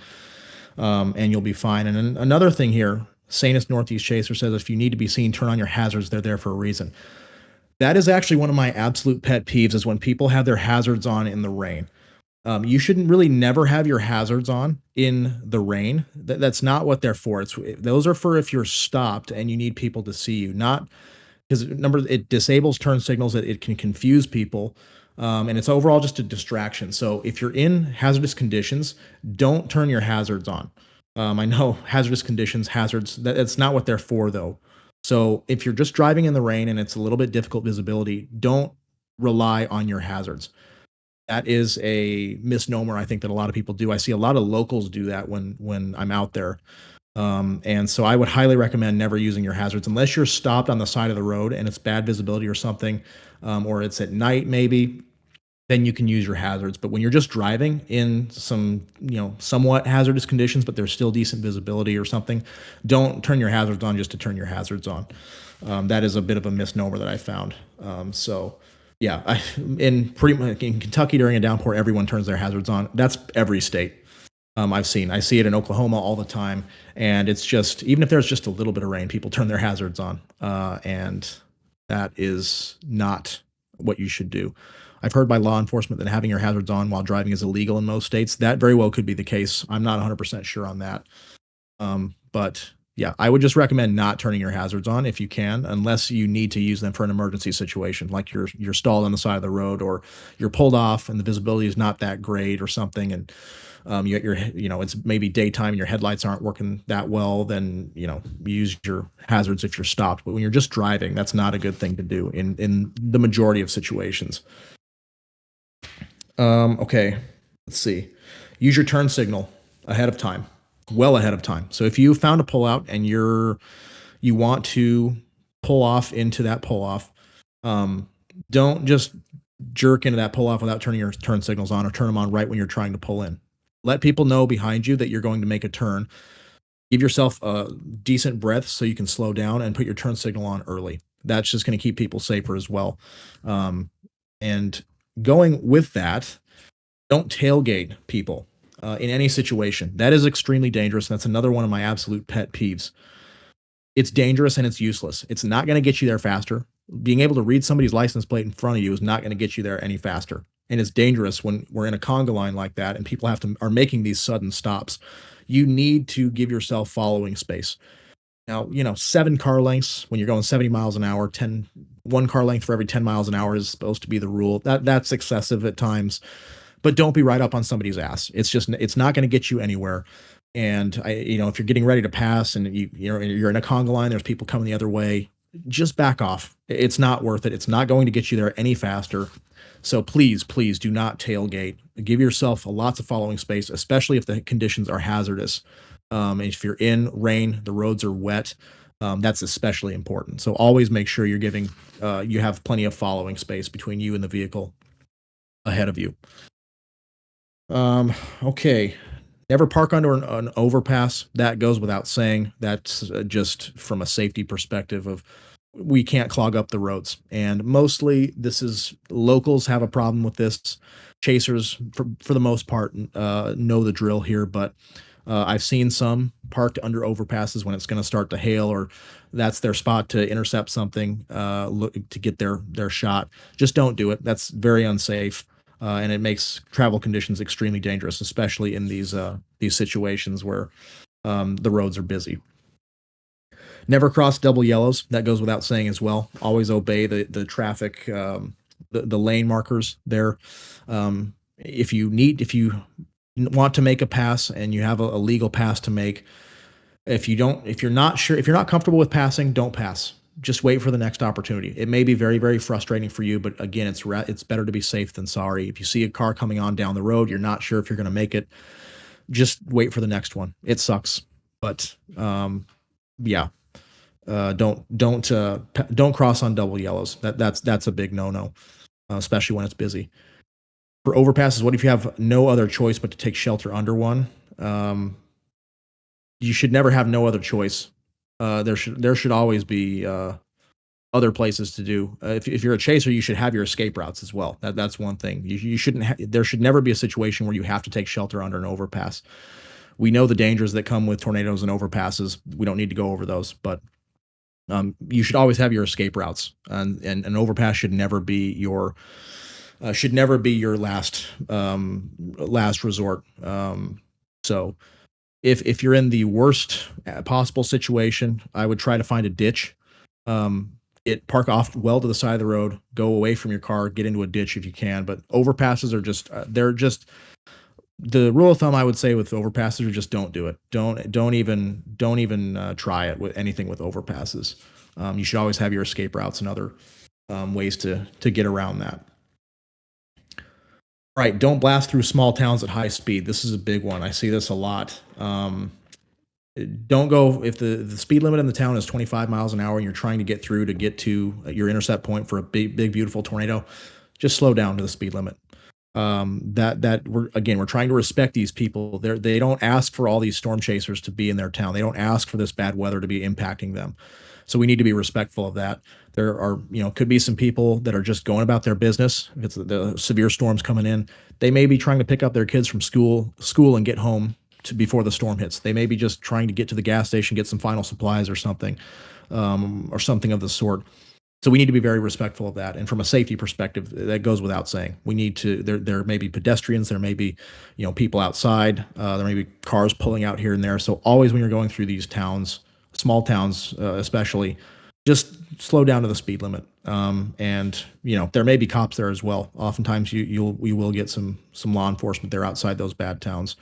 and you'll be fine. And then another thing here, Sanus Northeast Chaser says, if you need to be seen, turn on your hazards. They're there for a reason. That is actually one of my absolute pet peeves, is when people have their hazards on in the rain. You shouldn't really never have your hazards on in the rain. That's not what they're for. Those are for if you're stopped and you need people to see you, not because it disables turn signals. It can confuse people. And it's overall just a distraction. So if you're in hazardous conditions, don't turn your hazards on. I know hazardous conditions, hazards, that's not what they're for though. So if you're just driving in the rain and it's a little bit difficult visibility, don't rely on your hazards. That is a misnomer, I think, that a lot of people do. I see a lot of locals do that when I'm out there. And so I would highly recommend never using your hazards unless you're stopped on the side of the road and it's bad visibility or something, or it's at night maybe, then you can use your hazards. But when you're just driving in some, somewhat hazardous conditions, but there's still decent visibility or something, don't turn your hazards on just to turn your hazards on. That is a bit of a misnomer that I found. Yeah, in Kentucky during a downpour, everyone turns their hazards on. That's every state. I see it in Oklahoma all the time, and it's just, even if there's just a little bit of rain, people turn their hazards on, and that is not what you should do. I've heard by law enforcement that having your hazards on while driving is illegal in most states. That very well could be the case. I'm not 100% sure on that, but yeah, I would just recommend not turning your hazards on if you can, unless you need to use them for an emergency situation, like you're stalled on the side of the road or you're pulled off and the visibility is not that great or something. And it's maybe daytime and your headlights aren't working that well, then, use your hazards if you're stopped. But when you're just driving, that's not a good thing to do in the majority of situations. Okay, let's see. Use your turn signal ahead of time, well ahead of time. So if you found a pullout and you want to pull off into that pull off, don't just jerk into that pull off without turning your turn signals on, or turn them on right when you're trying to pull in. Let people know behind you that you're going to make a turn. Give yourself a decent breath so you can slow down and put your turn signal on early. That's just going to keep people safer as well. And going with that, don't tailgate people in any situation. That is extremely dangerous. That's another one of my absolute pet peeves. It's dangerous and it's useless. It's not going to get you there faster. Being able to read somebody's license plate in front of you is not going to get you there any faster. And it's dangerous when we're in a conga line like that and people are making these sudden stops. You need to give yourself following space. Now, 7 car lengths when you're going 70 miles an hour, 1 car length for every 10 miles an hour is supposed to be the rule. That's excessive at times, but don't be right up on somebody's ass. It's not going to get you anywhere. And if you're getting ready to pass and you're in a conga line, there's people coming the other way, just back off. It's not worth it. It's not going to get you there any faster. So please do not tailgate. Give yourself lots of following space, especially if the conditions are hazardous. If you're in rain, the roads are wet, that's especially important. So always make sure you have plenty of following space between you and the vehicle ahead of you. Okay. Never park under an overpass. That goes without saying. That's just from a safety perspective of we can't clog up the roads. And mostly locals have a problem with this. Chasers, for the most part, know the drill here, but I've seen some parked under overpasses when it's going to start to hail, or that's their spot to intercept something, to get their shot. Just don't do it. That's very unsafe. And it makes travel conditions extremely dangerous, especially in these situations where the roads are busy. Never cross double yellows. That goes without saying as well. Always obey the traffic, the lane markers there. If you want to make a pass and you have a legal pass to make, if you're not comfortable with passing, don't pass. Just wait for the next opportunity. It may be very, very frustrating for you, but again, it's better to be safe than sorry. If you see a car coming on down the road, you're not sure if you're going to make it, just wait for the next one. It sucks, but yeah, don't cross on double yellows. That's a big no-no, especially when it's busy. For overpasses, what if you have no other choice but to take shelter under one? You should never have no other choice. There should always be other places to do. If you're a chaser, you should have your escape routes as well. That's one thing. You shouldn't. There should never be a situation where you have to take shelter under an overpass. We know the dangers that come with tornadoes and overpasses. We don't need to go over those, but you should always have your escape routes. And an overpass should never be your last resort. So if you're in the worst possible situation, I would try to find a ditch. Park off well to the side of the road, go away from your car, get into a ditch if you can. But overpasses are they're just the rule of thumb. I would say with overpasses are just don't do it. Don't even try it with anything with overpasses. You should always have your escape routes and other ways to get around that. All right, don't blast through small towns at high speed. This is a big one. I see this a lot. Don't go if the speed limit in the town is 25 miles an hour and you're trying to get through to get to your intercept point for a big beautiful tornado. Just slow down to the speed limit. We're trying to respect these people. They don't ask for all these storm chasers to be in their town. They don't ask for this bad weather to be impacting them. So we need to be respectful of that. There are, could be some people that are just going about their business. If it's the severe storms coming in, they may be trying to pick up their kids from school and get home before the storm hits. They may be just trying to get to the gas station, get some final supplies or something of the sort. So we need to be very respectful of that. And from a safety perspective, that goes without saying. We need to, there may be pedestrians, there may be, people outside, there may be cars pulling out here and there. So always when you're going through these towns, small towns especially, just slow down to the speed limit. And there may be cops there as well. Oftentimes you will get some law enforcement there outside those bad towns.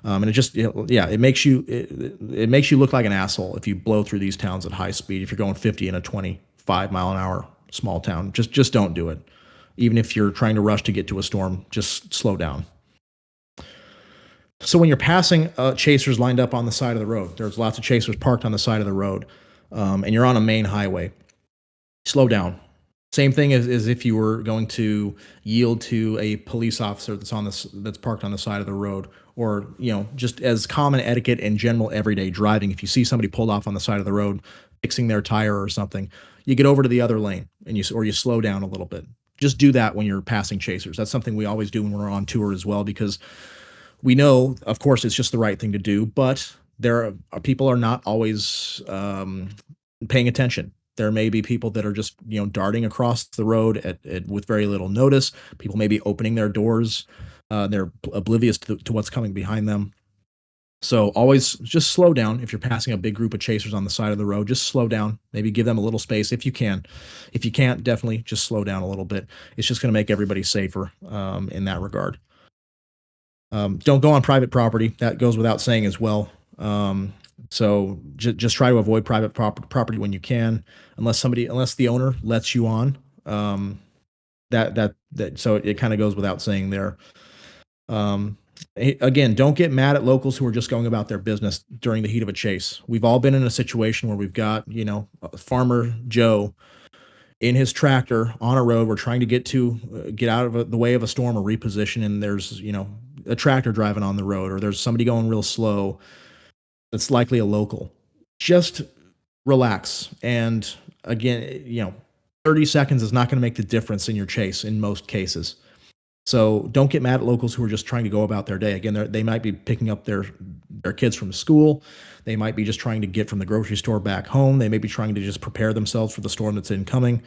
And it makes you look like an asshole if you blow through these towns at high speed. If you're going 50 in a 25 mile an hour small town, just don't do it. Even if you're trying to rush to get to a storm, just slow down. So when you're passing chasers lined up on the side of the road, there's lots of chasers parked on the side of the road, and you're on a main highway, slow down. Same thing as if you were going to yield to a police officer that's parked on the side of the road, or just as common etiquette and general everyday driving. If you see somebody pulled off on the side of the road fixing their tire or something, you get over to the other lane and you slow down a little bit. Just do that when you're passing chasers. That's something we always do when we're on tour as well, because we know, of course, it's just the right thing to do, but people are not always paying attention. There may be people that are just, darting across the road with very little notice. People may be opening their doors. They're oblivious to what's coming behind them. So always just slow down. If you're passing a big group of chasers on the side of the road, just slow down. Maybe give them a little space if you can. If you can't, definitely just slow down a little bit. It's just going to make everybody safer in that regard. Don't go on private property. That goes without saying as well. So just try to avoid private property when you can, unless the owner lets you on. So it kind of goes without saying there. Again, don't get mad at locals who are just going about their business during the heat of a chase. We've all been in a situation where we've got, Farmer Joe in his tractor on a road. We're trying to get out of the way of a storm or reposition, and there's, a tractor driving on the road, or there's somebody going real slow. That's likely a local. Just relax. And again, 30 seconds is not going to make the difference in your chase in most cases. So don't get mad at locals who are just trying to go about their day. Again, they might be picking up their kids from school. They might be just trying to get from the grocery store back home. They may be trying to just prepare themselves for the storm that's incoming.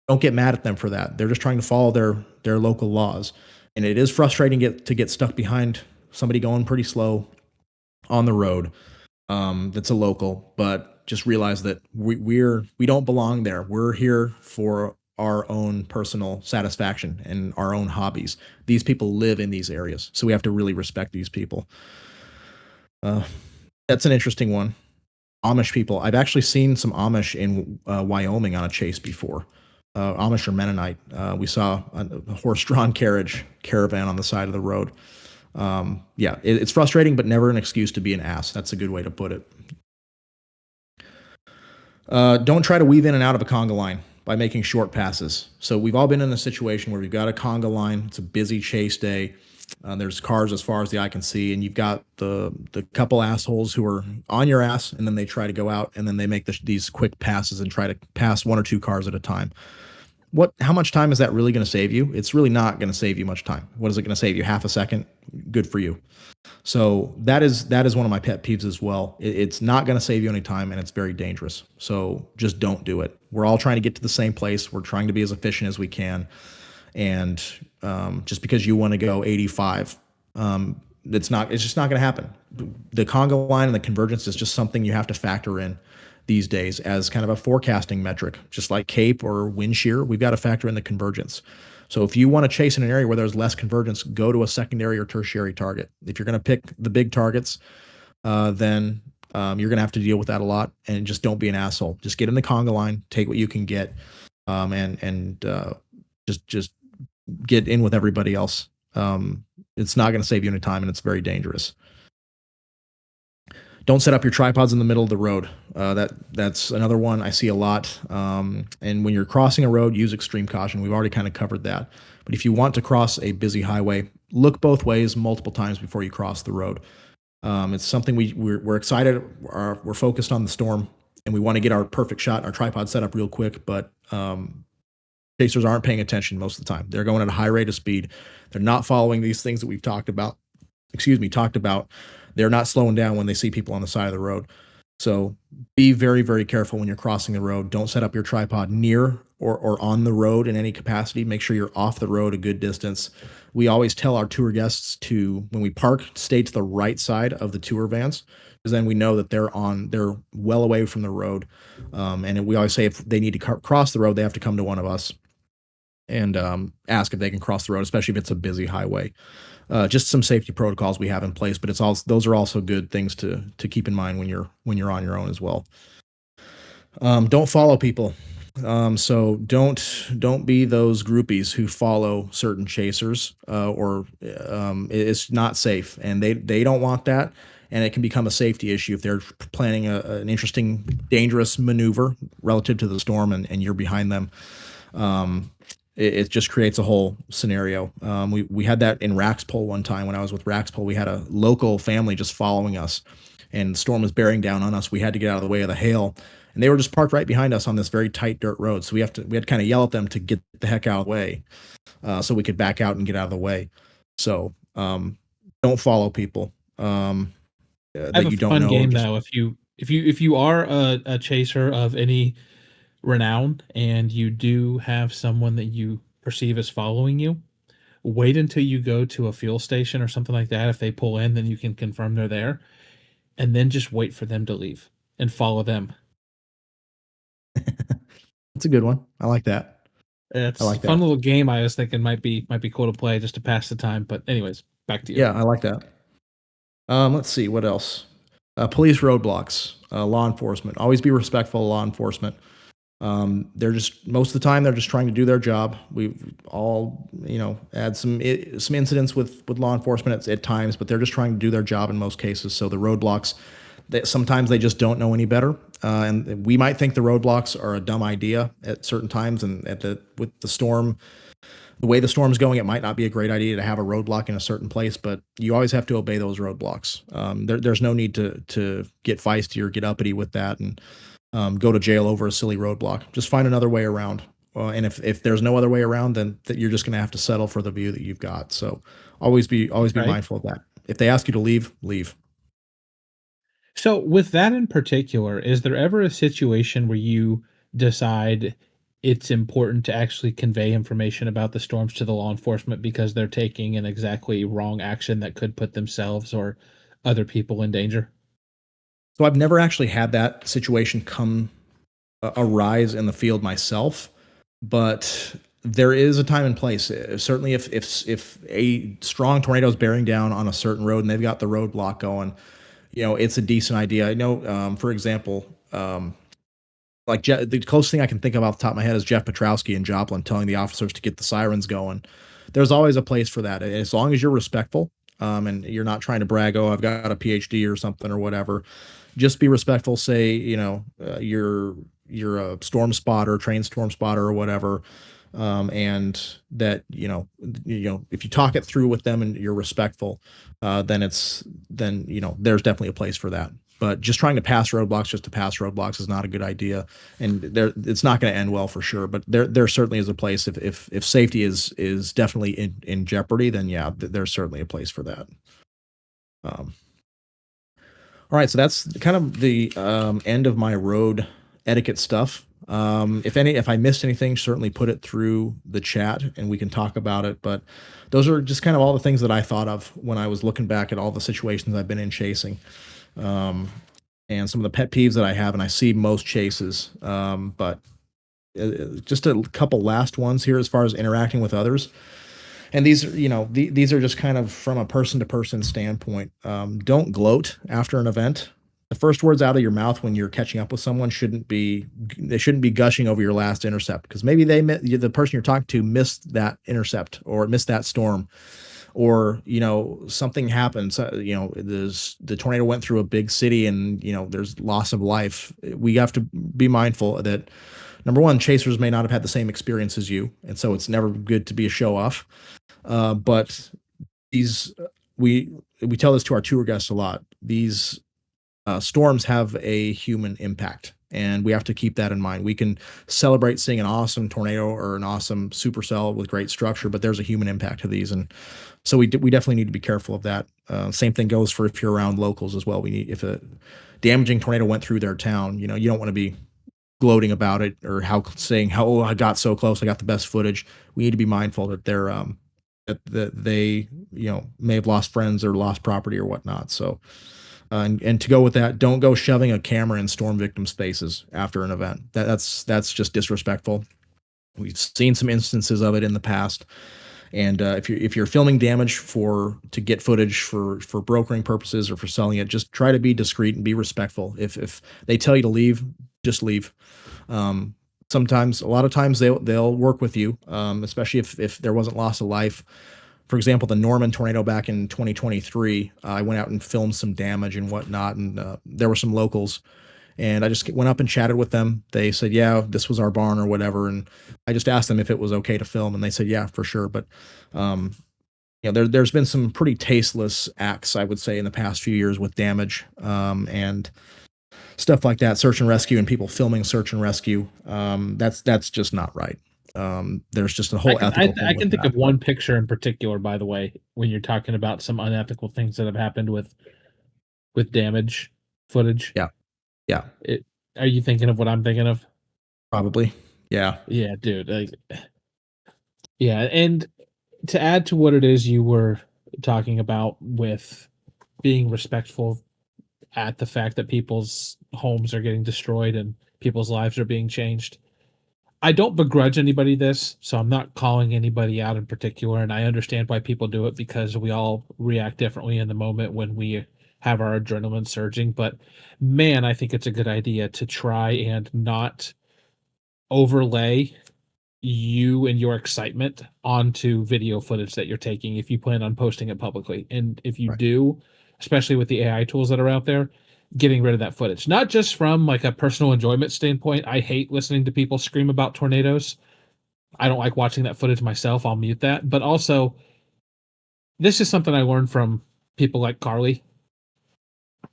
Don't get mad at them for that. They're just trying to follow their local laws. And it is frustrating to get stuck behind somebody going pretty slow on the road that's a local, but just realize that we don't belong there. We're here for our own personal satisfaction and our own hobbies. These people live in these areas, so we have to really respect these people. That's an interesting one. Amish people. I've actually seen some Amish in Wyoming on a chase before. Amish or Mennonite. We saw a horse-drawn caravan on the side of the road. It's frustrating, but never an excuse to be an ass. That's a good way to put it. Don't try to weave in and out of a conga line by making short passes. So we've all been in a situation where we've got a conga line. It's a busy chase day. There's cars as far as the eye can see, and you've got the couple assholes who are on your ass, and then they try to go out, and then they make these quick passes and try to pass one or two cars at a time. How much time is that really going to save you? It's really not going to save you much time. What is it going to save you? Half a second? Good for you. So that is one of my pet peeves as well. It's not going to save you any time, and it's very dangerous. So just don't do it. We're all trying to get to the same place. We're trying to be as efficient as we can. And just because you want to go 85, it's just not going to happen. The conga line and the convergence is just something you have to factor in these days as kind of a forecasting metric. Just like CAPE or wind shear, we've got to factor in the convergence. So if you want to chase in an area where there's less convergence, go to a secondary or tertiary target. If you're going to pick the big targets, then you're going to have to deal with that a lot. And just don't be an asshole. Just get in the conga line, take what you can get, and just get in with everybody else. It's not going to save you any time, and it's very dangerous. Don't set up your tripods in the middle of the road. That's another one I see a lot. And when you're crossing a road, use extreme caution. We've already kind of covered that. But if you want to cross a busy highway, look both ways multiple times before you cross the road. It's something we're excited. We're focused on the storm, and we want to get our perfect shot, our tripod set up real quick. But chasers aren't paying attention most of the time. They're going at a high rate of speed. They're not following these things that we've talked about. They're not slowing down when they see people on the side of the road. So be very, very careful when you're crossing the road. Don't set up your tripod near or on the road in any capacity, make sure you're off the road a good distance. We always tell our tour guests to, when we park, stay to the right side of the tour vans, because then we know that they're well away from the road. And we always say if they need to cross the road, they have to come to one of us and ask if they can cross the road, especially if it's a busy highway. Just some safety protocols we have in place, but those are also good things to keep in mind when you're on your own as well. Don't follow people. So don't be those groupies who follow certain chasers, or it's not safe, and they don't want that, and it can become a safety issue if they're planning an interesting, dangerous maneuver relative to the storm, and you're behind them. It just creates a whole scenario. We had that in Raxpole one time when I was with Raxpole. We had a local family just following us, and the storm was bearing down on us. We had to get out of the way of the hail, and they were just parked right behind us on this very tight dirt road. So we had to kind of yell at them to get the heck out of the way, so we could back out and get out of the way. So don't follow people I that have a you don't fun know. game though. If you are a chaser of any renown and you do have someone that you perceive as following you, wait until you go to a fuel station or something like that. If they pull in, then you can confirm they're there, and then just wait for them to leave and follow them. That's a good one. I like that. It's I like a fun that. little game. I was thinking might be cool to play just to pass the time. But anyways, back to you. Yeah, I like that. Let's see what else. Police roadblocks, law enforcement. Always be respectful of law enforcement. They're just, most of the time they're just trying to do their job. We've all, had some incidents with law enforcement at times, but they're just trying to do their job in most cases. So the roadblocks, sometimes they just don't know any better. And we might think the roadblocks are a dumb idea at certain times, and with the storm, the way the storm's going, it might not be a great idea to have a roadblock in a certain place, but you always have to obey those roadblocks. There's no need to get feisty or get uppity with that and go to jail over a silly roadblock. Just find another way around. And if there's no other way around, then you're just going to have to settle for the view that you've got. So always be Right. mindful of that. If they ask you to leave, leave. So, with that in particular, is there ever a situation where you decide it's important to actually convey information about the storms to the law enforcement because they're taking an exactly wrong action that could put themselves or other people in danger? So I've never actually had that situation come arise in the field myself, but there is a time and place. Certainly, if a strong tornado is bearing down on a certain road and they've got the roadblock going, it's a decent idea. I know, for example, the closest thing I can think of off the top of my head is Jeff Petrowski in Joplin telling the officers to get the sirens going. There's always a place for that, as long as you're respectful, and you're not trying to brag, oh, I've got a PhD or something or whatever. Just be respectful. Say, you're a storm spotter, trained storm spotter or whatever, and that if you talk it through with them and you're respectful, then there's definitely a place for that. But just trying to pass roadblocks just to pass roadblocks is not a good idea, and it's not going to end well for sure. But there certainly is a place if safety is definitely in jeopardy, then yeah, there's certainly a place for that. All right, so that's kind of the end of my road etiquette stuff. If I missed anything, certainly put it through the chat and we can talk about it. But those are just kind of all the things that I thought of when I was looking back at all the situations I've been in chasing, and some of the pet peeves that I have, and I see most chases. But just a couple last ones here as far as interacting with others. And these are just kind of from a person to person standpoint. Don't gloat after an event. The first words out of your mouth when you're catching up with someone shouldn't be gushing over your last intercept, because maybe the person you're talking to missed that intercept or missed that storm, or something happens. The tornado went through a big city and there's loss of life. We have to be mindful that, number one, chasers may not have had the same experience as you, and so it's never good to be a show off. But we tell this to our tour guests a lot. These storms have a human impact, and we have to keep that in mind. We can celebrate seeing an awesome tornado or an awesome supercell with great structure, but there's a human impact to these, and so we definitely need to be careful of that. Same thing goes for if you're around locals as well. If a damaging tornado went through their town, you don't want to be gloating about it or saying how, oh, I got so close, I got the best footage. We need to be mindful that that they may have lost friends or lost property or whatnot. So and to go with that, don't go shoving a camera in storm victims' faces after an event. That's just disrespectful. We've seen some instances of it in the past. And if you're filming damage to get footage for brokering purposes or for selling it, just try to be discreet and be respectful. If they tell you to leave, just leave. Sometimes, a lot of times they'll work with you, especially if there wasn't loss of life. For example, the Norman tornado back in 2023, I went out and filmed some damage and whatnot, and there were some locals, and I just went up and chatted with them. They said, yeah, this was our barn or whatever. And I just asked them if it was okay to film. And they said, yeah, for sure. But, there's been some pretty tasteless acts, I would say, in the past few years with damage and stuff like that, search and rescue, and people filming search and rescue. That's just not right. There's just a whole ethical thing I can with think that. of one picture in particular, by the way, when you're talking about some unethical things that have happened with damage footage. Yeah. Yeah, Are you thinking of what I'm thinking of? probably. Yeah. Yeah, dude. Yeah, and to add to what it is you were talking about with being respectful at the fact that people's homes are getting destroyed and people's lives are being changed. I don't begrudge anybody this, so I'm not calling anybody out in particular, and I understand why people do it because we all react differently in the moment when we have our adrenaline surging. But man, I think it's a good idea to try and not overlay you and your excitement onto video footage that you're taking if you plan on posting it publicly. And if you Right. do, especially with the AI tools that are out there, getting rid of that footage. Not just from like a personal enjoyment standpoint. I hate listening to people scream about tornadoes. I don't like watching that footage myself. I'll mute that. But also, this is something I learned from people like Carly,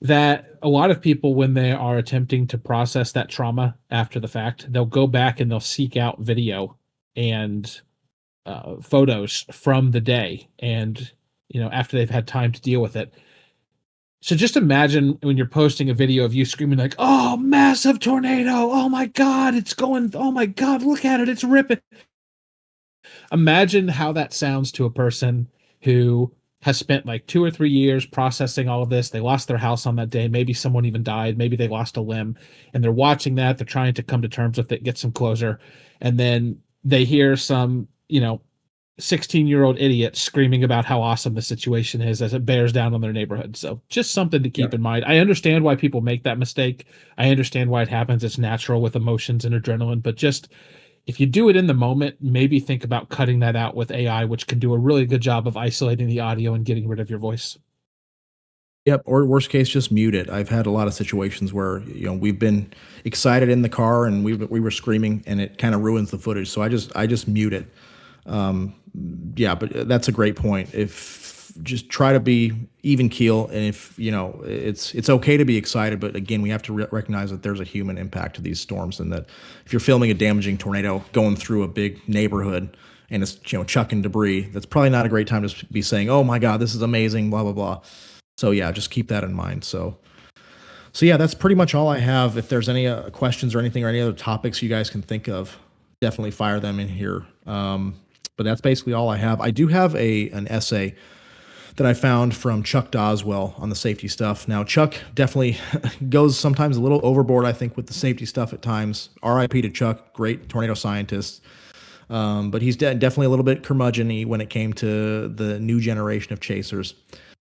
that a lot of people, when they are attempting to process that trauma after the fact, they'll go back and they'll seek out video and photos from the day, and after they've had time to deal with it. So just imagine when you're posting a video of you screaming like, oh, massive tornado, oh my god, it's going, oh my god, look at it, it's ripping. Imagine how that sounds to a person who has spent like 2 or 3 years processing all of this. They lost their house on that day. Maybe someone even died. Maybe they lost a limb, and they're watching that. They're trying to come to terms with it, get some closure. And then they hear some, 16-year-old idiot screaming about how awesome the situation is as it bears down on their neighborhood. So just something to keep in mind. I understand why people make that mistake. I understand why it happens. It's natural with emotions and adrenaline, but just if you do it in the moment, maybe think about cutting that out with AI, which can do a really good job of isolating the audio and getting rid of your voice. Yep, or worst case, just mute it. I've had a lot of situations where we've been excited in the car and we were screaming, and it kind of ruins the footage. So I just mute it. Yeah, but that's a great point. If just try to be even keel, and if it's okay to be excited, but again, we have to recognize that there's a human impact to these storms, and that if you're filming a damaging tornado going through a big neighborhood and it's chucking debris, that's probably not a great time to be saying, "Oh my God, this is amazing," blah blah blah. So yeah, just keep that in mind. So yeah, that's pretty much all I have. If there's any questions or anything or any other topics you guys can think of, definitely fire them in here. But that's basically all I have. I do have an essay that I found from Chuck Doswell on the safety stuff. Now, Chuck definitely goes sometimes a little overboard, I think, with the safety stuff at times. RIP to Chuck, great tornado scientist. But he's definitely a little bit curmudgeon-y when it came to the new generation of chasers.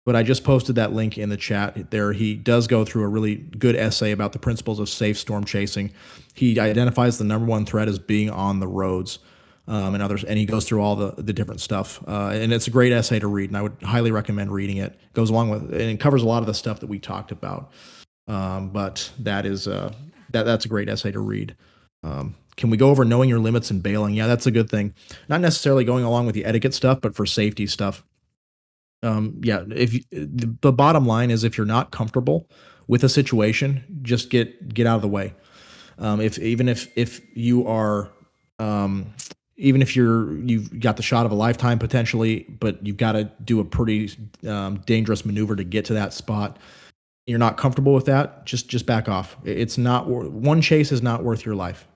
But I just posted that link in the chat there. He does go through a really good essay about the principles of safe storm chasing. He identifies the number one threat as being on the roads. And others, and he goes through all the different stuff, and it's a great essay to read, and I would highly recommend reading it. Goes along with, and it covers a lot of the stuff that we talked about. But that is that's a great essay to read. Can we go over knowing your limits and bailing? Yeah, that's a good thing. Not necessarily going along with the etiquette stuff, but for safety stuff. Yeah, the bottom line is, if you're not comfortable with a situation, just get out of the way. If you are even if you've got the shot of a lifetime potentially, but you've got to do a pretty dangerous maneuver to get to that spot, you're not comfortable with that, just back off. It's not one chase is not worth your life.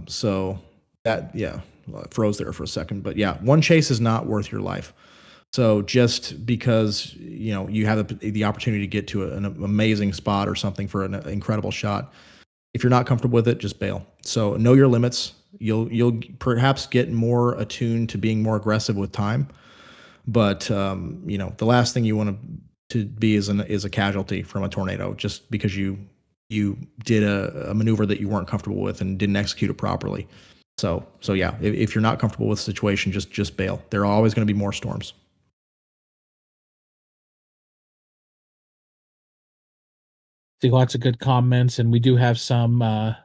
So that, yeah, well, it froze there for a second, but yeah, one chase is not worth your life. So just because you have the opportunity to get to an amazing spot or something for an incredible shot, if you're not comfortable with it, just bail. So know your limits. You'll perhaps get more attuned to being more aggressive with time, but the last thing you want to be is a casualty from a tornado just because you did a maneuver that you weren't comfortable with and didn't execute it properly. So yeah, if you're not comfortable with the situation, just bail. There are always going to be more storms. See lots of good comments, and we do have some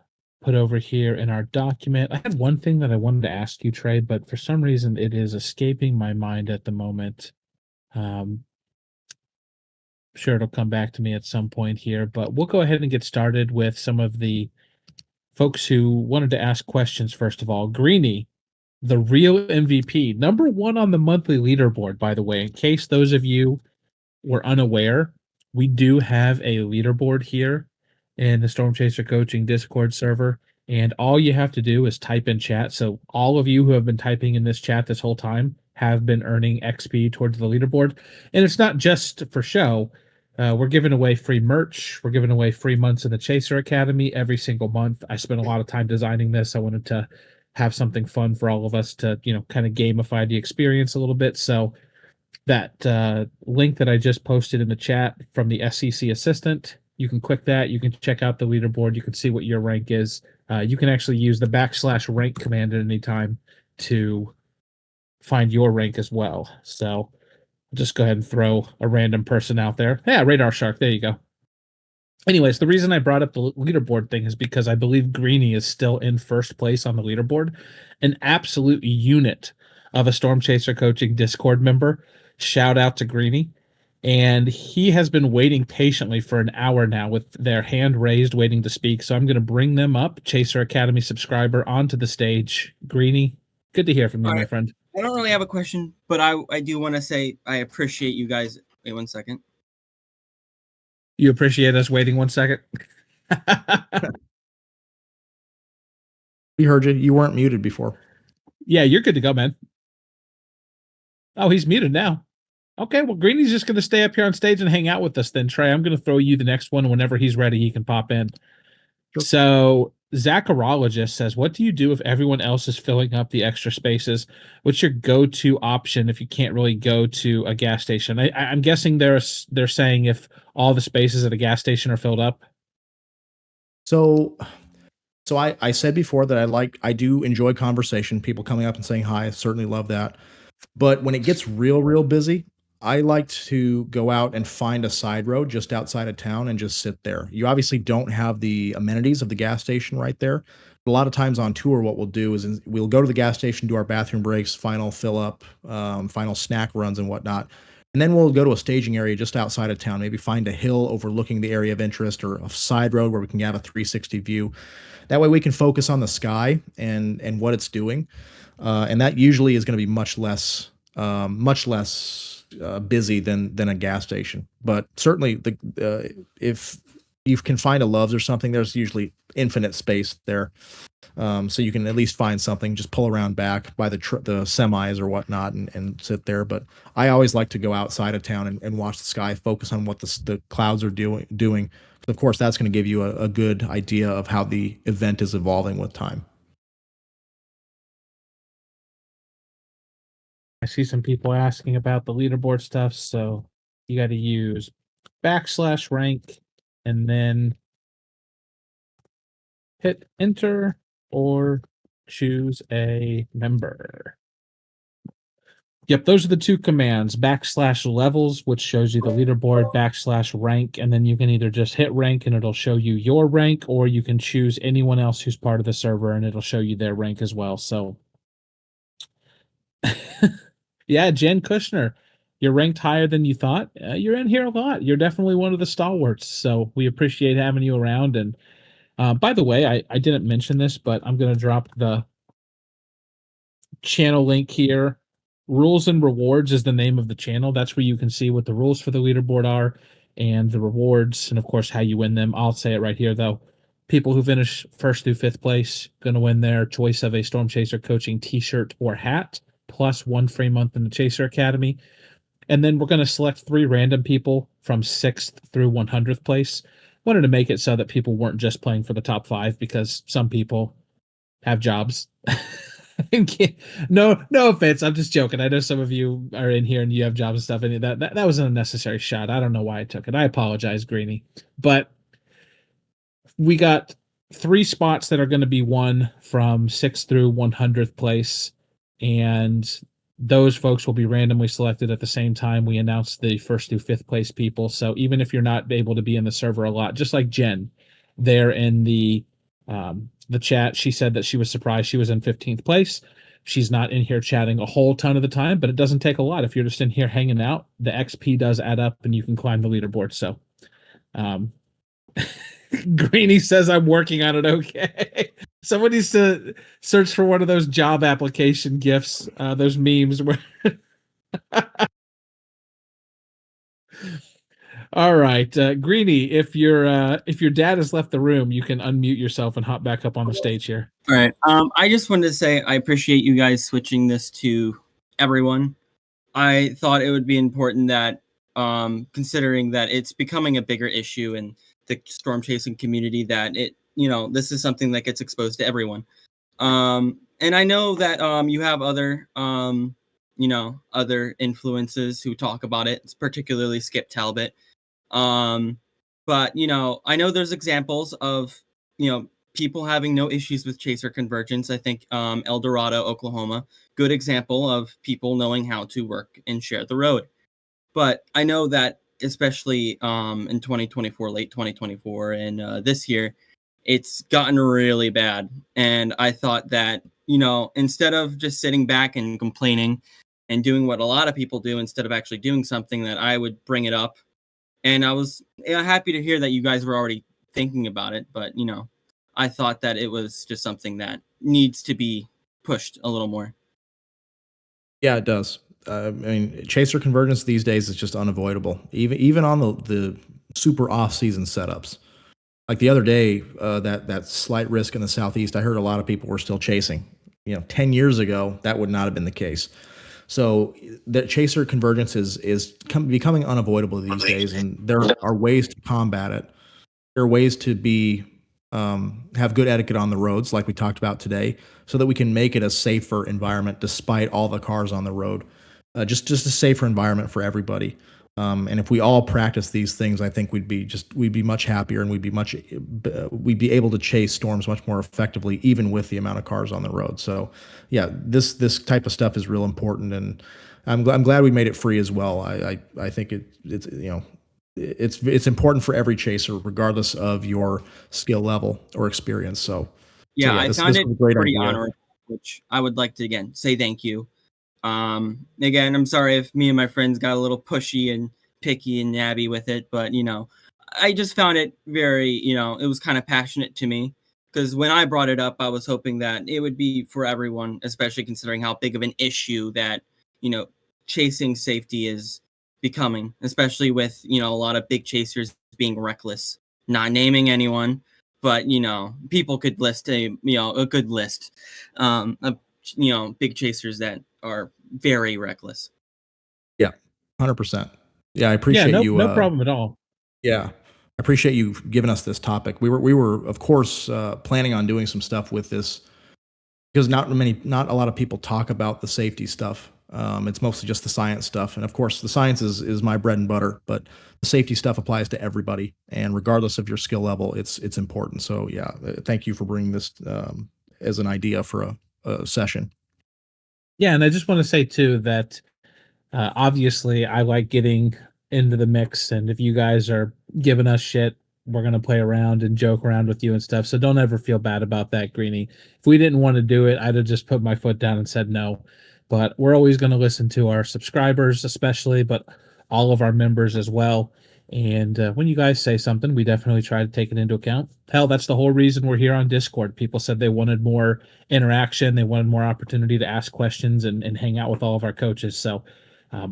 put over here in our document. I had one thing that I wanted to ask you, Trey, but for some reason it is escaping my mind at the moment. Sure it'll come back to me at some point here, but we'll go ahead and get started with some of the folks who wanted to ask questions. First of all, Greeny, the real MVP, #1 on the monthly leaderboard, by the way, in case those of you were unaware, we do have a leaderboard here in the Storm Chaser Coaching Discord server, and all you have to do is type in chat. So all of you who have been typing in this chat this whole time have been earning XP towards the leaderboard, and it's not just for show. We're giving away free merch. We're giving away free months in the Chaser Academy every single month. I spent a lot of time designing this. I wanted to have something fun for all of us to, kind of gamify the experience a little bit. So that link that I just posted in the chat from the SEC assistant, you can click that. You can check out the leaderboard. You can see what your rank is. You can actually use the /rank command at any time to find your rank as well. So I'll just go ahead and throw a random person out there. Yeah, Radar Shark. There you go. Anyways, the reason I brought up the leaderboard thing is because I believe Greeny is still in first place on the leaderboard, an absolute unit of a Storm Chaser Coaching Discord member. Shout out to Greeny. And he has been waiting patiently for an hour now with their hand raised, waiting to speak. So I'm going to bring them up, Chaser Academy subscriber, onto the stage. Greeny, good to hear from you, my friend. I don't really have a question, but I do want to say I appreciate you guys. Wait 1 second. You appreciate us waiting 1 second? We heard you. You weren't muted before. Yeah, you're good to go, man. Oh, he's muted now. Okay, well, Greeny's just going to stay up here on stage and hang out with us then, Trey. I'm going to throw you the next one. Whenever he's ready, he can pop in. Sure. So, Zacharologist says, what do you do if everyone else is filling up the extra spaces? What's your go-to option if you can't really go to a gas station? I'm guessing they're saying if all the spaces at a gas station are filled up. So I said before that I do enjoy conversation, people coming up and saying hi. I certainly love that. But when it gets real busy, I like to go out and find a side road just outside of town and just sit there. You obviously don't have the amenities of the gas station right there. But a lot of times on tour, what we'll do is we'll go to the gas station, do our bathroom breaks, final fill up, final snack runs and whatnot. And then we'll go to a staging area just outside of town, maybe find a hill overlooking the area of interest or a side road where we can have a 360 view. That way we can focus on the sky and what it's doing. And that usually is going to be much less busy than a gas station. But certainly if you can find a Love's or something, there's usually infinite space there. So you can at least find something, just pull around back by the semis or whatnot and sit there. But I always like to go outside of town and watch the sky, focus on what the clouds are doing. Of course, that's going to give you a good idea of how the event is evolving with time. I see some people asking about the leaderboard stuff, so you got to use /rank and then hit enter or choose a member. Yep, those are the two commands, /levels, which shows you the leaderboard, /rank, and then you can either just hit rank and it'll show you your rank, or you can choose anyone else who's part of the server and it'll show you their rank as well. So yeah, Jen Kushner, you're ranked higher than you thought. You're in here a lot. You're definitely one of the stalwarts. So we appreciate having you around. And by the way, I didn't mention this, but I'm going to drop the channel link here. Rules and Rewards is the name of the channel. That's where you can see what the rules for the leaderboard are. and the rewards, and of course how you win them. I'll say it right here though. People who finish first through fifth place going to win their choice of a Storm Chaser coaching t-shirt or hat, plus 1 free month in the Chaser Academy. And then we're going to select 3 random people from 6th through 100th place. Wanted to make it so that people weren't just playing for the top 5, because some people have jobs. No offense. I'm just joking. I know some of you are in here and you have jobs and stuff. And that was an unnecessary shot. I don't know why I took it. I apologize, Greenie. But we got 3 spots that are going to be won from 6th through 100th place. And those folks will be randomly selected at the same time we announce the 1st through 5th place people. So even if you're not able to be in the server a lot, just like Jen there in the chat, she said that she was surprised she was in 15th place. She's not in here chatting a whole ton of the time, but it doesn't take a lot. If you're just in here hanging out, the XP does add up and you can climb the leaderboard. So Greenie says I'm working on it. Okay. Someone needs to search for one of those job application gifs, those memes where All right, Greenie, if your dad has left the room, you can unmute yourself and hop back up on the stage here. All right. I just wanted to say I appreciate you guys switching this to everyone. I thought it would be important that, considering that it's becoming a bigger issue in the storm chasing community, that this is something that gets exposed to everyone. And I know that you have other other influences who talk about it. It's particularly Skip Talbot. But I know there's examples of people having no issues with chaser convergence. I think El Dorado, Oklahoma, good example of people knowing how to work and share the road. But I know that especially in 2024, late 2024, and this year, it's gotten really bad. And I thought that, instead of just sitting back and complaining and doing what a lot of people do, instead of actually doing something, that I would bring it up. And I was happy to hear that you guys were already thinking about it. But, I thought that it was just something that needs to be pushed a little more. Yeah, it does. I mean, chaser convergence these days is just unavoidable, even on the super off-season setups. Like the other day, that slight risk in the Southeast, I heard a lot of people were still chasing. 10 years ago, that would not have been the case. So the chaser convergence is becoming unavoidable these days, and there are ways to combat it. There are ways to have good etiquette on the roads, like we talked about today, so that we can make it a safer environment despite all the cars on the road. Just a safer environment for everybody. And if we all practice these things, I think we'd be much happier, and we'd be able to chase storms much more effectively, even with the amount of cars on the road. So, yeah, this type of stuff is real important, and I'm glad we made it free as well. I think it's important for every chaser, regardless of your skill level or experience. So, I found it pretty honorable, which I would like to again say thank you. Again, I'm sorry if me and my friends got a little pushy and picky and nabby with it, but I just found it very, it was kind of passionate to me, because when I brought it up, I was hoping that it would be for everyone, especially considering how big of an issue that, chasing safety is becoming, especially with, a lot of big chasers being reckless, not naming anyone, but, people could list a good list, of, big chasers that are very reckless. Yeah, 100%. Yeah, I appreciate you. No problem at all. Yeah, I appreciate you giving us this topic. We were of course planning on doing some stuff with this, because not a lot of people talk about the safety stuff. It's mostly just the science stuff, and of course the science is my bread and butter. But the safety stuff applies to everybody, and regardless of your skill level, it's important. So yeah, thank you for bringing this as an idea for a session. Yeah, and I just want to say too that obviously I like getting into the mix, and if you guys are giving us shit, we're going to play around and joke around with you and stuff. So don't ever feel bad about that, Greenie. If we didn't want to do it, I'd have just put my foot down and said no. But we're always going to listen to our subscribers, especially, but all of our members as well. And when you guys say something, we definitely try to take it into account. Hell, that's the whole reason we're here on Discord. People said they wanted more interaction. They wanted more opportunity to ask questions and hang out with all of our coaches. So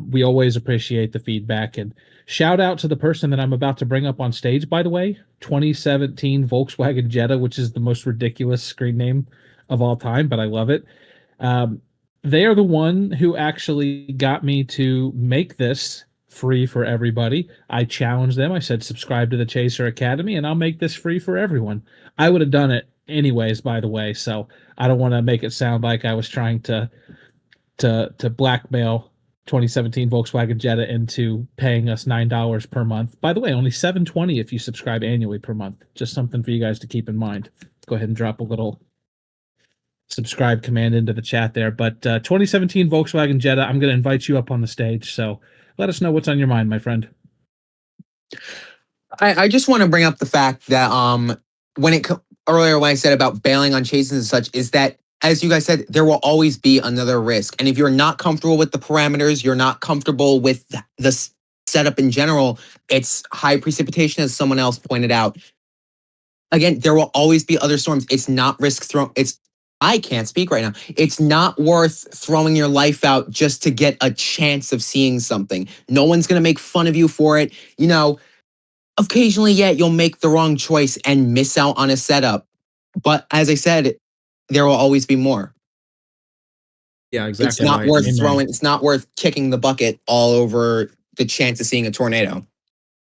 We always appreciate the feedback, and shout out to the person that I'm about to bring up on stage, by the way, 2017 Volkswagen Jetta, which is the most ridiculous screen name of all time, but I love it. They are the one who actually got me to make this free for everybody. I challenged them. I said, subscribe to the Chaser Academy and I'll make this free for everyone. I would have done it anyways, by the way. So I don't want to make it sound like I was trying to blackmail 2017 Volkswagen Jetta into paying us $9 per month. By the way, only $7.20 if you subscribe annually per month. Just something for you guys to keep in mind. Go ahead and drop a little subscribe command into the chat there. But 2017 Volkswagen Jetta, I'm going to invite you up on the stage. So let us know what's on your mind, my friend. I just want to bring up the fact that earlier when I said about bailing on chases and such, is that, as you guys said, there will always be another risk. And if you're not comfortable with the parameters, you're not comfortable with the setup in general, it's high precipitation, as someone else pointed out. Again, there will always be other storms. It's not I can't speak right now. It's not worth throwing your life out just to get a chance of seeing something. No one's going to make fun of you for it. You know, occasionally, yeah, you'll make the wrong choice and miss out on a setup. But as I said, there will always be more. Yeah, exactly. It's not right. worth throwing. It's not worth kicking the bucket all over the chance of seeing a tornado.